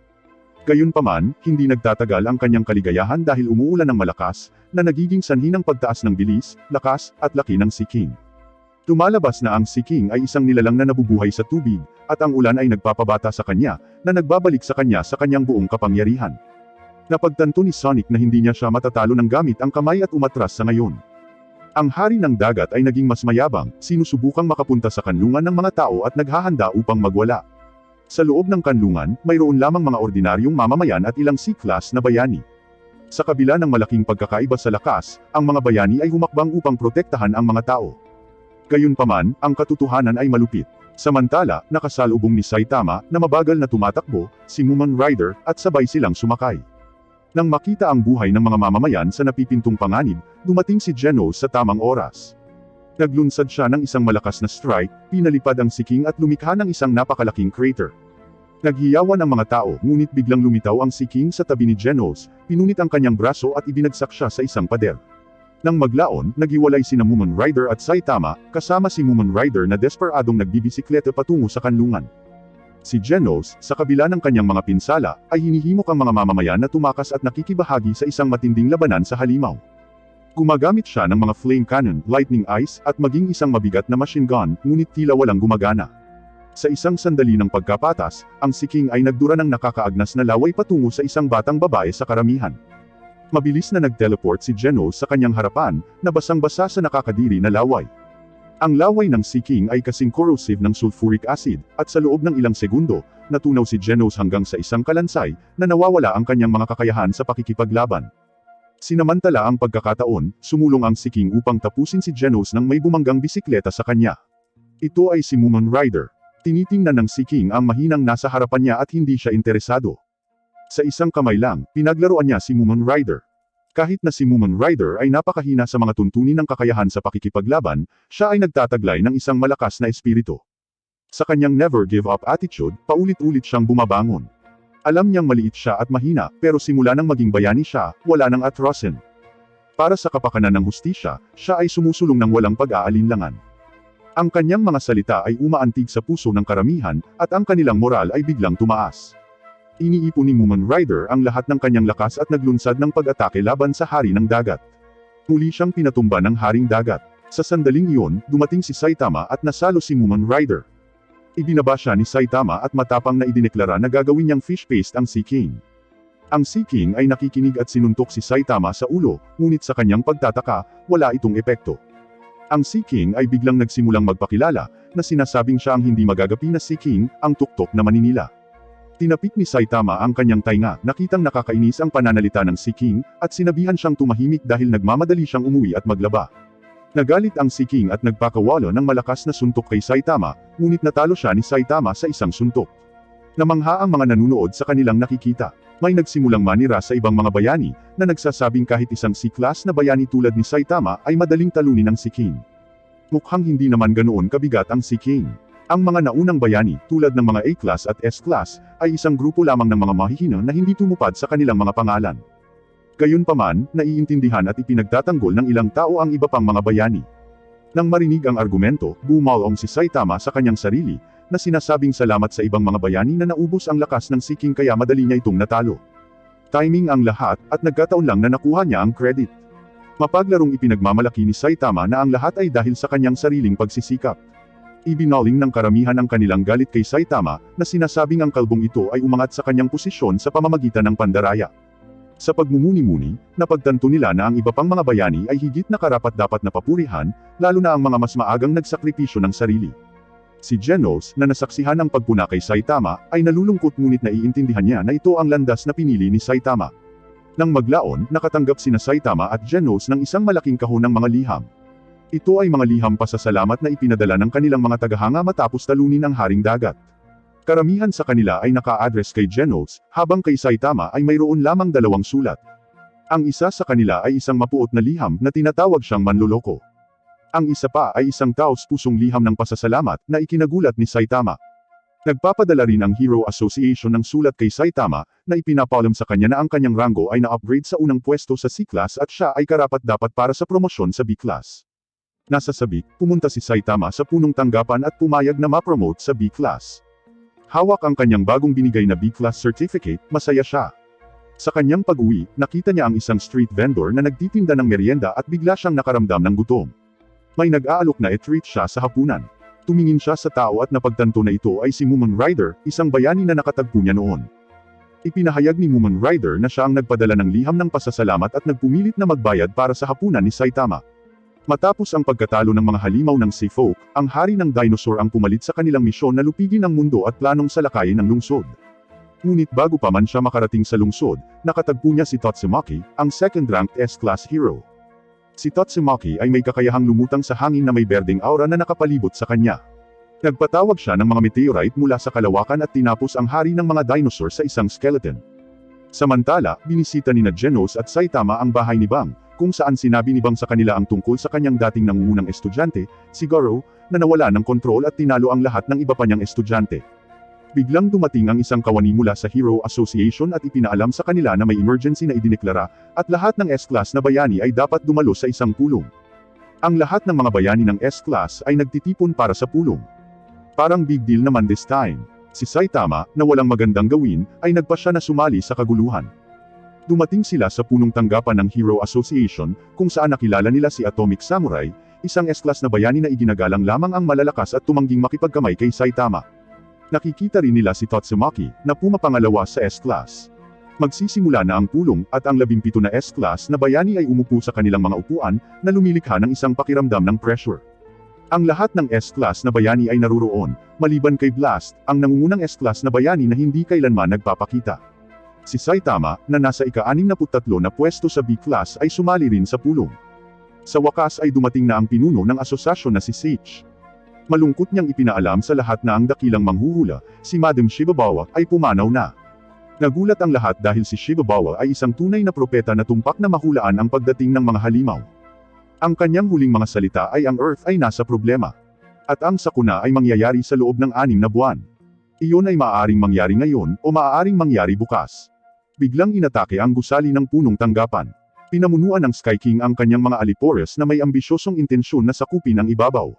A: Gayunpaman, hindi nagtatagal ang kanyang kaligayahan dahil umuulan ng malakas, na nagiging sanhi ng pagtaas ng bilis, lakas, at laki ng Sea King. Tumalabas na ang Sea King ay isang nilalang na nabubuhay sa tubig, at ang ulan ay nagpapabata sa kanya, na nagbabalik sa kanya sa kanyang buong kapangyarihan. Napagtanto ni Sonic na hindi niya siya matatalo ng gamit ang kamay at umatras sa ngayon. Ang hari ng dagat ay naging mas mayabang, sinusubukang makapunta sa kanlungan ng mga tao at naghahanda upang magwala. Sa loob ng kanlungan, mayroon lamang mga ordinaryong mamamayan at ilang C-Class na bayani. Sa kabila ng malaking pagkakaiba sa lakas, ang mga bayani ay humakbang upang protektahan ang mga tao. Gayunpaman, ang katotohanan ay malupit. Samantala, nakasalubong ni Saitama, na mabagal na tumatakbo, si Mumen Rider, at sabay silang sumakay. Nang makita ang buhay ng mga mamamayan sa napipintong panganib, dumating si Genos sa tamang oras. Naglunsad siya ng isang malakas na strike, pinalipad ang Sea King at lumikha ng isang napakalaking crater. Naghiyawan ang mga tao, ngunit biglang lumitaw ang Sea King sa tabi ni Genos, pinunit ang kanyang braso at ibinagsak siya sa isang pader. Nang maglaon, naghiwalay sina Mumen Rider at Saitama, kasama si Mumen Rider na desperadong nagbibisikleta patungo sa kanlungan. Si Genos, sa kabila ng kanyang mga pinsala, ay hinihimok ang mga mamamayan na tumakas at nakikibahagi sa isang matinding labanan sa halimaw. Gumagamit siya ng mga flame cannon, lightning eyes, at maging isang mabigat na machine gun, ngunit tila walang gumagana. Sa isang sandali ng pagkapatas, ang Sea King ay nagdura ng nakakaagnas na laway patungo sa isang batang babae sa karamihan. Mabilis na nag-teleport si Genos sa kanyang harapan, na basang-basa sa nakakadiri na laway. Ang laway ng Sea King ay kasing corrosive ng sulfuric acid, at sa loob ng ilang segundo, natunaw si Genos hanggang sa isang kalansay, na nawawala ang kanyang mga kakayahan sa pakikipaglaban. Sinamantala ang pagkakataon, sumulong ang Sea King upang tapusin si Genos nang may bumanggang bisikleta sa kanya. Ito ay si Mumen Rider. Tinitingnan ng Sea King ang mahinang nasa harapan niya at hindi siya interesado. Sa isang kamay lang, pinaglaruan niya si Mumen Rider. Kahit na si Mumen Rider ay napakahina sa mga tuntunin ng kakayahan sa pakikipaglaban, siya ay nagtataglay ng isang malakas na espiritu. Sa kanyang never give up attitude, paulit-ulit siyang bumabangon. Alam niyang maliit siya at mahina, pero simula nang maging bayani siya, wala nang atrosin. Para sa kapakanan ng hustisya, siya ay sumusulong ng walang pag-aalinlangan. Ang kanyang mga salita ay umaantig sa puso ng karamihan, at ang kanilang moral ay biglang tumaas. Iniipon ni Mumen Rider ang lahat ng kanyang lakas at naglunsad ng pag-atake laban sa Hari ng Dagat. Muli siyang pinatumba ng Haring Dagat. Sa sandaling iyon, dumating si Saitama at nasalo si Mumen Rider. Ibinaba siya ni Saitama at matapang na idineklara na gagawin niyang fish paste ang Sea King. Ang Sea King ay nakikinig at sinuntok si Saitama sa ulo, ngunit sa kanyang pagtataka, wala itong epekto. Ang Sea King ay biglang nagsimulang magpakilala, na sinasabing siya ang hindi magagapi na Sea King, ang tuktok na maninila. Tinapik ni Saitama ang kanyang tainga, nakitang nakakainis ang pananalita ng Sea King, at sinabihan siyang tumahimik dahil nagmamadali siyang umuwi at maglaba. Nagalit ang Sea King at nagpakawalo ng malakas na suntok kay Saitama, ngunit natalo siya ni Saitama sa isang suntok. Namangha ang mga nanunood sa kanilang nakikita. May nagsimulang manira sa ibang mga bayani, na nagsasabing kahit isang C-class na bayani tulad ni Saitama ay madaling talunin ng Sea King. Mukhang hindi naman ganoon kabigat ang Sea King. Ang mga naunang bayani, tulad ng mga A-class at S-class, ay isang grupo lamang ng mga mahihina na hindi tumupad sa kanilang mga pangalan. Gayunpaman, naiintindihan at ipinagtatanggol ng ilang tao ang iba pang mga bayani. Nang marinig ang argumento, bumalong si Saitama sa kanyang sarili, na sinasabing salamat sa ibang mga bayani na naubos ang lakas ng Sea King kaya madali niya itong natalo. Timing ang lahat, at nagkataon lang na nakuha niya ang credit. Mapaglarong ipinagmamalaki ni Saitama na ang lahat ay dahil sa kanyang sariling pagsisikap. Ibinaling ng karamihan ang kanilang galit kay Saitama, na sinasabing ang kalbong ito ay umangat sa kanyang posisyon sa pamamagitan ng pandaraya. Sa pagmumuni-muni, napagtanto nila na ang iba pang mga bayani ay higit na karapat-dapat na papurihan, lalo na ang mga mas maagang nagsakripisyo ng sarili. Si Genos, na nasaksihan ang pagpuna kay Saitama, ay nalulungkot ngunit naiintindihan niya na ito ang landas na pinili ni Saitama. Nang maglaon, nakatanggap sina Saitama at Genos ng isang malaking kahon ng mga liham. Ito ay mga liham pasasalamat na ipinadala ng kanilang mga tagahanga matapos talunin ang Haring Dagat. Karamihan sa kanila ay naka-address kay Genos, habang kay Saitama ay mayroon lamang 2 sulat. Ang isa sa kanila ay isang mapuot na liham na tinatawag siyang manloloko. Ang isa pa ay isang taos-pusong liham ng pasasalamat na ikinagulat ni Saitama. Nagpapadala rin ang Hero Association ng sulat kay Saitama, na ipinapaalam sa kanya na ang kanyang rango ay na-upgrade sa unang pwesto sa C-class at siya ay karapat-dapat para sa promosyon sa B-class. Nasa sabik, pumunta si Saitama sa punong tanggapan at pumayag na ma-promote sa B-class. Hawak ang kanyang bagong binigay na B-class certificate, masaya siya. Sa kanyang pag-uwi, nakita niya ang isang street vendor na nagtitinda ng merienda at bigla siyang nakaramdam ng gutom. May nag-aalok na e-treat siya sa hapunan. Tumingin siya sa tao at napagtanto na ito ay si Mumen Rider, isang bayani na nakatagpo niya noon. Ipinahayag ni Mumen Rider na siya ang nagpadala ng liham ng pasasalamat at nagpumilit na magbayad para sa hapunan ni Saitama. Matapos ang pagkatalo ng mga halimaw ng Sea Folk, ang hari ng dinosaur ang pumalit sa kanilang misyon na lupigin ang mundo at planong salakayin ang lungsod. Ngunit bago pa man siya makarating sa lungsod, nakatagpo niya si Tatsumaki, ang second-ranked S-class hero. Si Tatsumaki ay may kakayahang lumutang sa hangin na may berdeng aura na nakapalibot sa kanya. Nagpatawag siya ng mga meteorite mula sa kalawakan at tinapos ang hari ng mga dinosaur sa isang skeleton. Samantala, binisita ni Genos at Saitama ang bahay ni Bang, kung saan sinabi ni Bang sa kanila ang tungkol sa kanyang dating nangungunang estudyante, si Goro, na nawala ng kontrol at tinalo ang lahat ng iba pa niyang estudyante. Biglang dumating ang isang kawani mula sa Hero Association at ipinaalam sa kanila na may emergency na idineklara, at lahat ng S-class na bayani ay dapat dumalo sa isang pulong. Ang lahat ng mga bayani ng S-class ay nagtitipon para sa pulong. Parang big deal naman this time. Si Saitama, na walang magandang gawin, ay nagpa siya na sumali sa kaguluhan. Dumating sila sa punong tanggapan ng Hero Association, kung saan nakilala nila si Atomic Samurai, isang S-class na bayani na iginagalang lamang ang malalakas at tumangging makipagkamay kay Saitama. Nakikita rin nila si Tatsumaki, na pumapangalawa sa S-class. Magsisimula na ang pulong, at ang 17 na S-class na bayani ay umupo sa kanilang mga upuan, na lumilikha ng isang pakiramdam ng pressure. Ang lahat ng S-class na bayani ay naruroon, maliban kay Blast, ang nangungunang S-class na bayani na hindi kailanman nagpapakita. Si Saitama, na nasa ika-63 na pwesto sa B-class ay sumali rin sa pulong. Sa wakas ay dumating na ang pinuno ng asosasyon na si Sage. Malungkot niyang ipinaalam sa lahat na ang dakilang manghuhula, si Madam Shibabawa, ay pumanaw na. Nagulat ang lahat dahil si Shibabawa ay isang tunay na propeta na tumpak na mahulaan ang pagdating ng mga halimaw. Ang kanyang huling mga salita ay ang Earth ay nasa problema. At ang sakuna ay mangyayari sa loob ng 6 na buwan. Iyon ay maaaring mangyari ngayon o maaaring mangyari bukas. Biglang inatake ang gusali ng punong tanggapan. Pinamunuan ng Sky King ang kanyang mga alipores na may ambisyosong intensyon na sakupin ang ibabaw.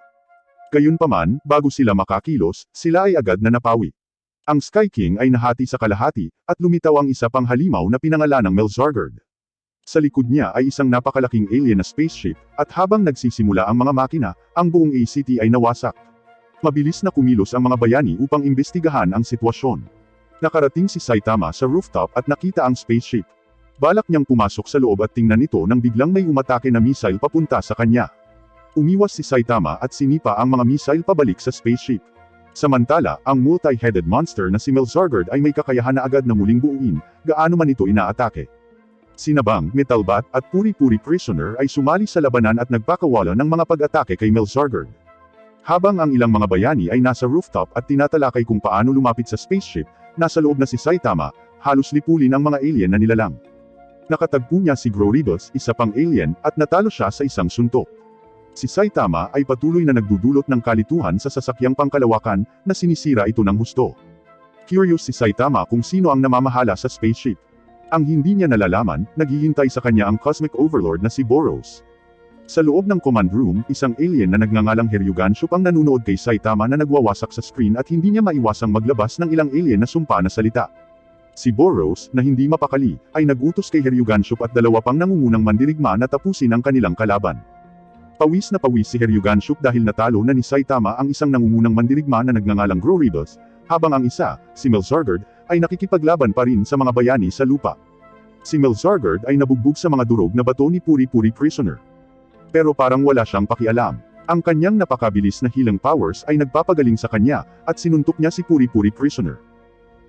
A: Gayunpaman, bago sila makakilos, sila ay agad na napawi. Ang Sky King ay nahati sa kalahati, at lumitaw ang isa pang halimaw na pinangalanang Melzargard. Sa likod niya ay isang napakalaking alien na spaceship, at habang nagsisimula ang mga makina, ang buong ACT ay nawasak. Mabilis na kumilos ang mga bayani upang imbestigahan ang sitwasyon. Nakarating si Saitama sa rooftop at nakita ang spaceship. Balak niyang pumasok sa loob at tingnan ito nang biglang may umatake na missile papunta sa kanya. Umiwas si Saitama at sinipa ang mga missile pabalik sa spaceship. Samantala, ang multi-headed monster na si Melzargard ay may kakayahan na agad na muling buuin, gaano man ito inaatake. Sinabang, Metalbat, at Puri-Puri Prisoner ay sumali sa labanan at nagpakawala ng mga pag-atake kay Melzargard. Habang ang ilang mga bayani ay nasa rooftop at tinatalakay kung paano lumapit sa spaceship, nasa loob na si Saitama, halos lipulin ang mga alien na nilalang. Nakatagpo niya si Groribus, isa pang alien, at natalo siya sa isang suntok. Si Saitama ay patuloy na nagdudulot ng kalituhan sa sasakyang pangkalawakan, na sinisira ito ng husto. Curious si Saitama kung sino ang namamahala sa spaceship. Ang hindi niya nalalaman, naghihintay sa kanya ang Cosmic Overlord na si Boros. Sa loob ng command room, isang alien na nagngangalang Heryuganship ang nanunood kay Saitama na nagwawasak sa screen at hindi niya maiwasang maglabas ng ilang alien na sumpa na salita. Si Boros, na hindi mapakali, ay nagutos kay Heryuganship at dalawa pang nangungunang mandirigma na tapusin ang kanilang kalaban. Pawis na pawis si Heryuganship dahil natalo na ni Saitama ang isang nangungunang mandirigma na nagngangalang Groribus, habang ang isa, si Melzargard, ay nakikipaglaban pa rin sa mga bayani sa lupa. Si Melzargard ay nabugbog sa mga durog na bato ni Puri-Puri Prisoner. Pero parang wala siyang pakialam. Ang kanyang napakabilis na healing powers ay nagpapagaling sa kanya, at sinuntok niya si Puri-Puri Prisoner.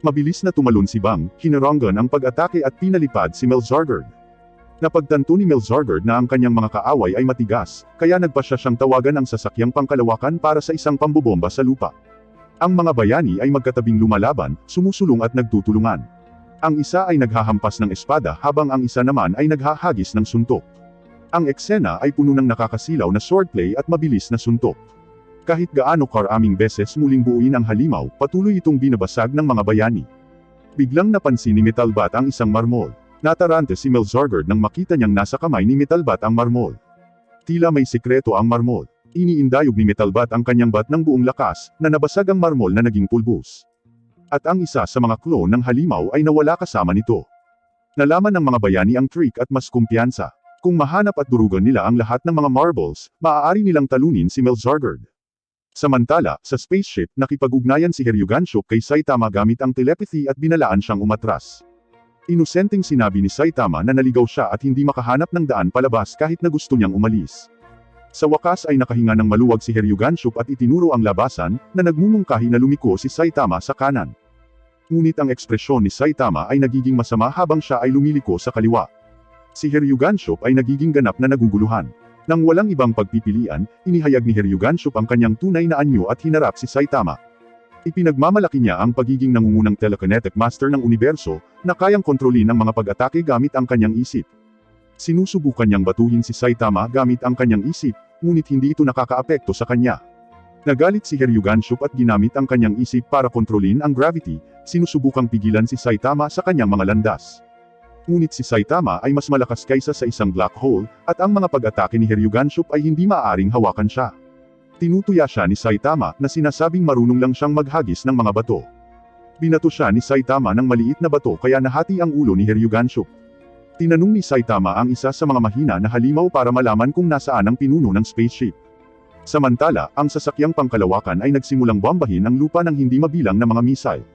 A: Mabilis na tumalon si Bang, hinaranggan ang pag-atake at pinalipad si Melzargard. Napagtanto ni Melzargard na ang kanyang mga kaaway ay matigas, kaya nagpasya siyang tawagan ang sasakyang pangkalawakan para sa isang pambobomba sa lupa. Ang mga bayani ay magkatabing lumalaban, sumusulong at nagtutulungan. Ang isa ay naghahampas ng espada habang ang isa naman ay naghahagis ng suntok. Ang eksena ay puno ng nakakasilaw na swordplay at mabilis na suntok. Kahit gaano karaming beses muling buuin ang halimaw, patuloy itong binabasag ng mga bayani. Biglang napansin ni Metalbat ang isang marmol. Natarante si Melzargard nang makita niyang nasa kamay ni Metalbat ang marmol. Tila may sekreto ang marmol. Iniindayog ni Metalbat ang kanyang bat ng buong lakas, na nabasag ang marmol na naging pulbos. At ang isa sa mga klon ng halimaw ay nawala kasama nito. Nalaman ng mga bayani ang trick at mas kumpiyansa. Kung mahanap at durugan nila ang lahat ng mga marbles, maaari nilang talunin si Melzargard. Samantala, sa spaceship, nakipag-ugnayan si Heryuganship kay Saitama gamit ang telepathy at binalaan siyang umatras. Inosenteng sinabi ni Saitama na naligaw siya at hindi makahanap ng daan palabas kahit na gusto niyang umalis. Sa wakas ay nakahinga ng maluwag si Heryuganship at itinuro ang labasan, na nagmumungkahi na lumiko si Saitama sa kanan. Ngunit ang ekspresyon ni Saitama ay nagiging masama habang siya ay lumiliko sa kaliwa. Si Heryuganship ay nagiging ganap na naguguluhan. Nang walang ibang pagpipilian, inihayag ni Heryuganship ang kanyang tunay na anyo at hinarap si Saitama. Ipinagmamalaki niya ang pagiging nangungunang telekinetic master ng universo, na kayang kontrolin ang mga pag-atake gamit ang kanyang isip. Sinusubukan niyang batuhin si Saitama gamit ang kanyang isip, ngunit hindi ito nakakaapekto sa kanya. Nagalit si Heryuganship at ginamit ang kanyang isip para kontrolin ang gravity, sinusubukang pigilan si Saitama sa kanyang mga landas. Ngunit si Saitama ay mas malakas kaysa sa isang black hole, at ang mga pag-atake ni Heryuganship ay hindi maaaring hawakan siya. Tinutuya siya ni Saitama na sinasabing marunong lang siyang maghagis ng mga bato. Binato siya ni Saitama ng maliit na bato kaya nahati ang ulo ni Heryuganship. Tinanong ni Saitama ang isa sa mga mahina na halimaw para malaman kung nasaan ang pinuno ng spaceship. Samantala, ang sasakyang pangkalawakan ay nagsimulang bombahin ang lupa ng hindi mabilang na mga missile.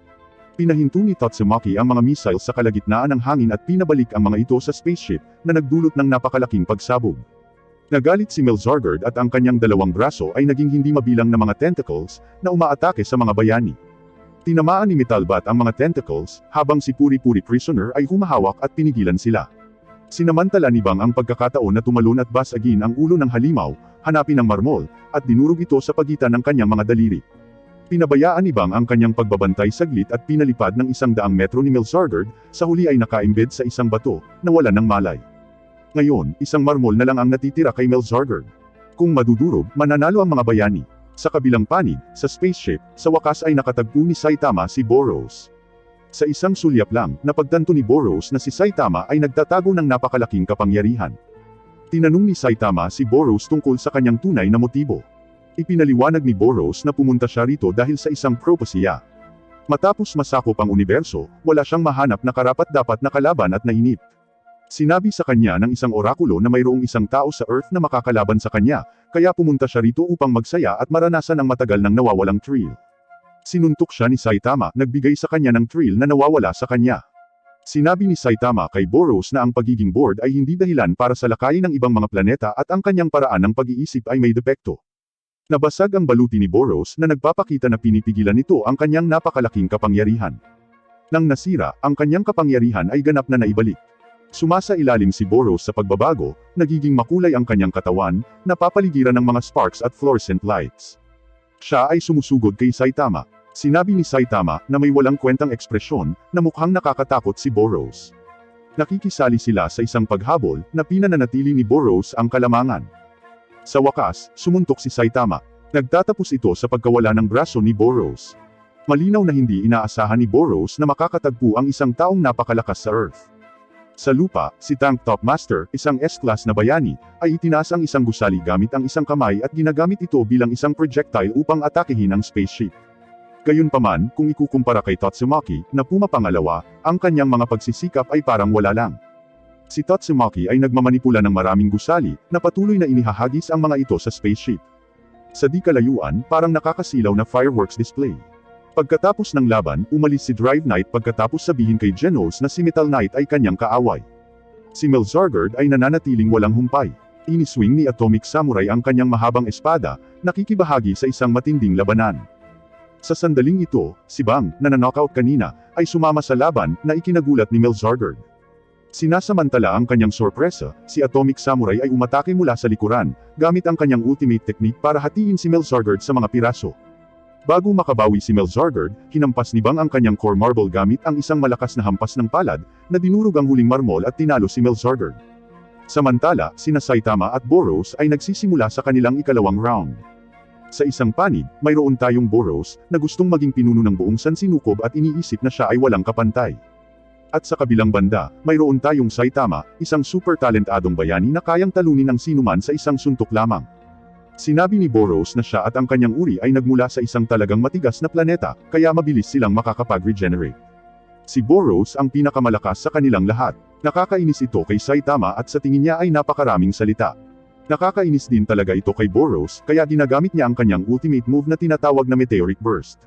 A: Pinahinto ni Tatsumaki ang mga missile sa kalagitnaan ng hangin at pinabalik ang mga ito sa spaceship, na nagdulot ng napakalaking pagsabog. Nagalit si Melzargard at ang kanyang dalawang braso ay naging hindi mabilang na mga tentacles, na umaatake sa mga bayani. Tinamaan ni Metalbat ang mga tentacles, habang si Puri-Puri Prisoner ay humahawak at pinigilan sila. Sinamantala ni Bang ang pagkakataon na tumalon at basagin ang ulo ng halimaw, hanapin ang marmol, at dinurog ito sa pagitan ng kanyang mga daliri. Pinabayaan ni Bang ang kanyang pagbabantay saglit at pinalipad ng 100 metro ni Melzargard, sa huli ay naka-embed sa isang bato, na wala ng malay. Ngayon, isang marmol na lang ang natitira kay Melzargard. Kung madudurog, mananalo ang mga bayani. Sa kabilang panig, sa spaceship, sa wakas ay nakatagpo ni Saitama si Boros. Sa isang sulyap lang, napagtanto ni Boros na si Saitama ay nagtatago ng napakalaking kapangyarihan. Tinanong ni Saitama si Boros tungkol sa kanyang tunay na motibo. Ipinaliwanag ni Boros na pumunta siya rito dahil sa isang propesya. Matapos masakop ang universo, wala siyang mahanap na karapat-dapat na kalaban at nainip. Sinabi sa kanya ng isang orakulo na mayroong isang tao sa Earth na makakalaban sa kanya, kaya pumunta siya rito upang magsaya at maranasan ang matagal nang nawawalang thrill. Sinuntok siya ni Saitama, nagbigay sa kanya ng thrill na nawawala sa kanya. Sinabi ni Saitama kay Boros na ang pagiging bored ay hindi dahilan para salakayin ng ibang mga planeta at ang kanyang paraan ng pag-iisip ay may depekto. Nabasag ang baluti ni Boros na nagpapakita na pinipigilan nito ang kanyang napakalaking kapangyarihan. Nang nasira, ang kanyang kapangyarihan ay ganap na naibalik. Sumasa ilalim si Boros sa pagbabago, nagiging makulay ang kanyang katawan, napapaligiran ng mga sparks at fluorescent lights. Siya ay sumusugod kay Saitama. Sinabi ni Saitama na may walang kwentang ekspresyon, na mukhang nakakatakot si Boros. Nakikisali sila sa isang paghabol, na pinananatili ni Boros ang kalamangan. Sa wakas, sumuntok si Saitama. Nagtatapos ito sa pagkawala ng braso ni Boros. Malinaw na hindi inaasahan ni Boros na makakatagpo ang isang taong napakalakas sa Earth. Sa lupa, si Tank Top Master, isang S-class na bayani, ay itinaas ang isang gusali gamit ang isang kamay at ginagamit ito bilang isang projectile upang atakehin ang spaceship. Gayunpaman, kung ikukumpara kay Tatsumaki, na pumapangalawa, ang kanyang mga pagsisikap ay parang wala lang. Si Tatsumaki ay nagmamanipula ng maraming gusali, na patuloy na inihahagis ang mga ito sa spaceship. Sa di kalayuan, parang nakakasilaw na fireworks display. Pagkatapos ng laban, umalis si Drive Knight pagkatapos sabihin kay Genos na si Metal Knight ay kanyang kaaway. Si Melzargard ay nananatiling walang humpay. Iniswing ni Atomic Samurai ang kanyang mahabang espada, nakikibahagi sa isang matinding labanan. Sa sandaling ito, si Bang, na knockout kanina, ay sumama sa laban, na ikinagulat ni Melzargard. Sinasamantala ang kanyang sorpresa, si Atomic Samurai ay umatake mula sa likuran, gamit ang kanyang ultimate technique para hatiin si Melzargard sa mga piraso. Bago makabawi si Melzargard, hinampas ni Bang ang kanyang core marble gamit ang isang malakas na hampas ng palad, na dinurog ang huling marmol at tinalo si Melzargard. Samantala, sina Saitama at Boros ay nagsisimula sa kanilang ikalawang round. Sa isang panig, mayroon tayong Boros, na gustong maging pinuno ng buong Sansinukob at iniisip na siya ay walang kapantay. At sa kabilang banda, mayroon tayong Saitama, isang super talentadong bayani na kayang talunin ang sinuman sa isang suntok lamang. Sinabi ni Boros na siya at ang kanyang uri ay nagmula sa isang talagang matigas na planeta, kaya mabilis silang makakapag-regenerate. Si Boros ang pinakamalakas sa kanilang lahat. Nakakainis ito kay Saitama at sa tingin niya ay napakaraming salita. Nakakainis din talaga ito kay Boros, kaya ginagamit niya ang kanyang ultimate move na tinatawag na Meteoric Burst.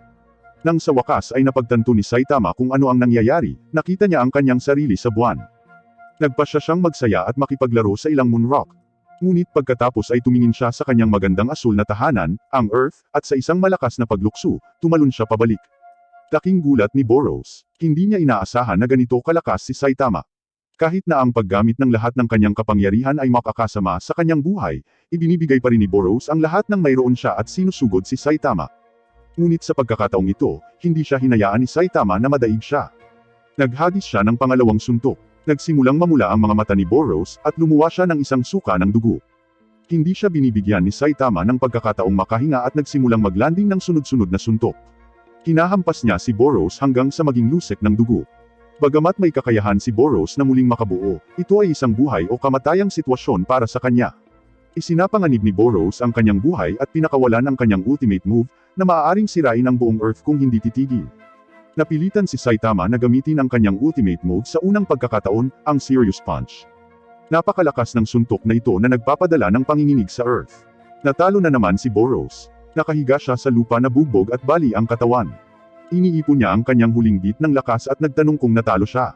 A: Nang sa wakas ay napagtanto ni Saitama kung ano ang nangyayari, nakita niya ang kanyang sarili sa buwan. Nagpasya siyang magsaya at makipaglaro sa ilang moonrock. Ngunit pagkatapos ay tumingin siya sa kanyang magandang asul na tahanan, ang Earth, at sa isang malakas na paglukso, tumalon siya pabalik. Laking gulat ni Boros. Hindi niya inaasahan na ganito kalakas si Saitama. Kahit na ang paggamit ng lahat ng kanyang kapangyarihan ay makakasama sa kanyang buhay, ibinibigay pa rin ni Boros ang lahat ng mayroon siya at sinusugod si Saitama. Ngunit sa pagkakataong ito, hindi siya hinayaan ni Saitama na madaig siya. Naghagis siya ng pangalawang suntok. Nagsimulang mamula ang mga mata ni Boros, at lumuwa siya ng isang suka ng dugo. Hindi siya binibigyan ni Saitama ng pagkakataong makahinga at nagsimulang maglanding ng sunod-sunod na suntok. Hinahampas niya si Boros hanggang sa maging lusek ng dugo. Bagamat may kakayahan si Boros na muling makabuo, ito ay isang buhay o kamatayang sitwasyon para sa kanya. Isinapanganib ni Boros ang kanyang buhay at pinakawalan ang kanyang ultimate move, na maaaring sirain ang buong Earth kung hindi titigil. Napilitan si Saitama na gamitin ang kanyang ultimate move sa unang pagkakataon, ang Serious Punch. Napakalakas ng suntok na ito na nagpapadala ng panginginig sa Earth. Natalo na naman si Boros. Nakahiga siya sa lupa na bugbog at bali ang katawan. Iniipon niya ang kanyang huling beat ng lakas at nagtanong kung natalo siya.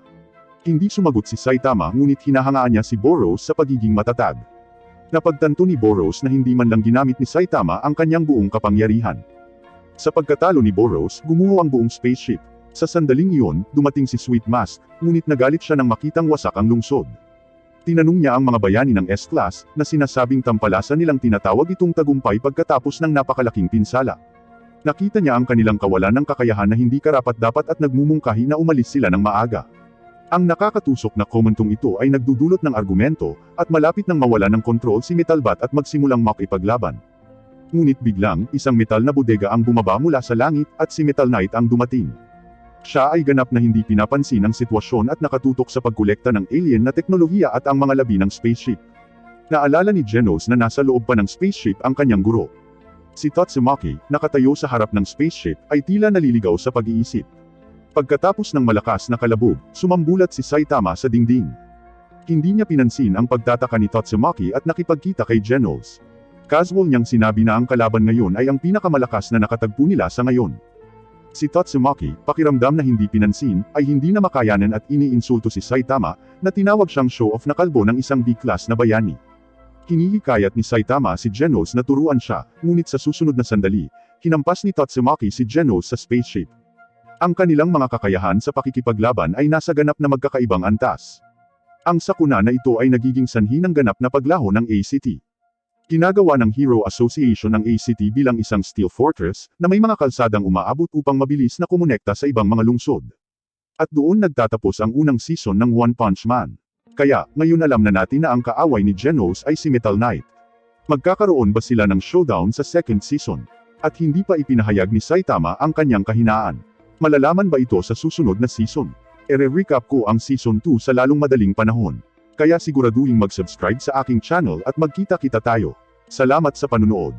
A: Hindi sumagot si Saitama ngunit hinahangaan niya si Boros sa pagiging matatag. Napagtanto ni Boros na hindi man lang ginamit ni Saitama ang kanyang buong kapangyarihan. Sa pagkatalo ni Boros, gumuho ang buong spaceship. Sa sandaling iyon, dumating si Sweet Mask, ngunit nagalit siya nang makitang wasak ang lungsod. Tinanong niya ang mga bayani ng S-Class, na sinasabing tampalasan nilang tinatawag itong tagumpay pagkatapos ng napakalaking pinsala. Nakita niya ang kanilang kawalan ng kakayahan na hindi karapat-dapat at nagmumungkahi na umalis sila ng maaga. Ang nakakatusok na komentong ito ay nagdudulot ng argumento, at malapit nang mawala ng kontrol si Metalbat at magsimulang makipaglaban. Ngunit biglang, isang metal na bodega ang bumaba mula sa langit, at si Metal Knight ang dumating. Siya ay ganap na hindi pinapansin ang sitwasyon at nakatutok sa pagkolekta ng alien na teknolohiya at ang mga labi ng spaceship. Naalala ni Genos na nasa loob pa ng spaceship ang kanyang guro. Si Tatsumaki, nakatayo sa harap ng spaceship, ay tila naliligaw sa pag-iisip. Pagkatapos ng malakas na kalabog, sumambulat si Saitama sa dingding. Hindi niya pinansin ang pagtataka ni Tatsumaki at nakipagkita kay Genos. Casual niyang sinabi na ang kalaban ngayon ay ang pinakamalakas na nakatagpo nila sa ngayon. Si Tatsumaki, pakiramdam na hindi pinansin, ay hindi na makayanan at iniinsulto si Saitama, na tinawag siyang show-off na kalbo ng isang B-class na bayani. Hinihikayat ni Saitama si Genos na turuan siya, ngunit sa susunod na sandali, hinampas ni Tatsumaki si Genos sa spaceship. Ang kanilang mga kakayahan sa pakikipaglaban ay nasa ganap na magkakaibang antas. Ang sakuna na ito ay nagiging sanhi ng ganap na paglaho ng ACT. Ginagawa ng Hero Association ng ACT bilang isang steel fortress, na may mga kalsadang umaabot upang mabilis na kumonekta sa ibang mga lungsod. At doon nagtatapos ang unang season ng One Punch Man. Kaya, ngayon alam na natin na ang kaaway ni Genos ay si Metal Knight. Magkakaroon ba sila ng showdown sa second season? At hindi pa ipinahayag ni Saitama ang kanyang kahinaan. Malalaman ba ito sa susunod na season? Ere-recap ko ang season 2 sa lalong madaling panahon. Kaya siguraduhin mag-subscribe sa aking channel at magkita-kita tayo. Salamat sa panunood.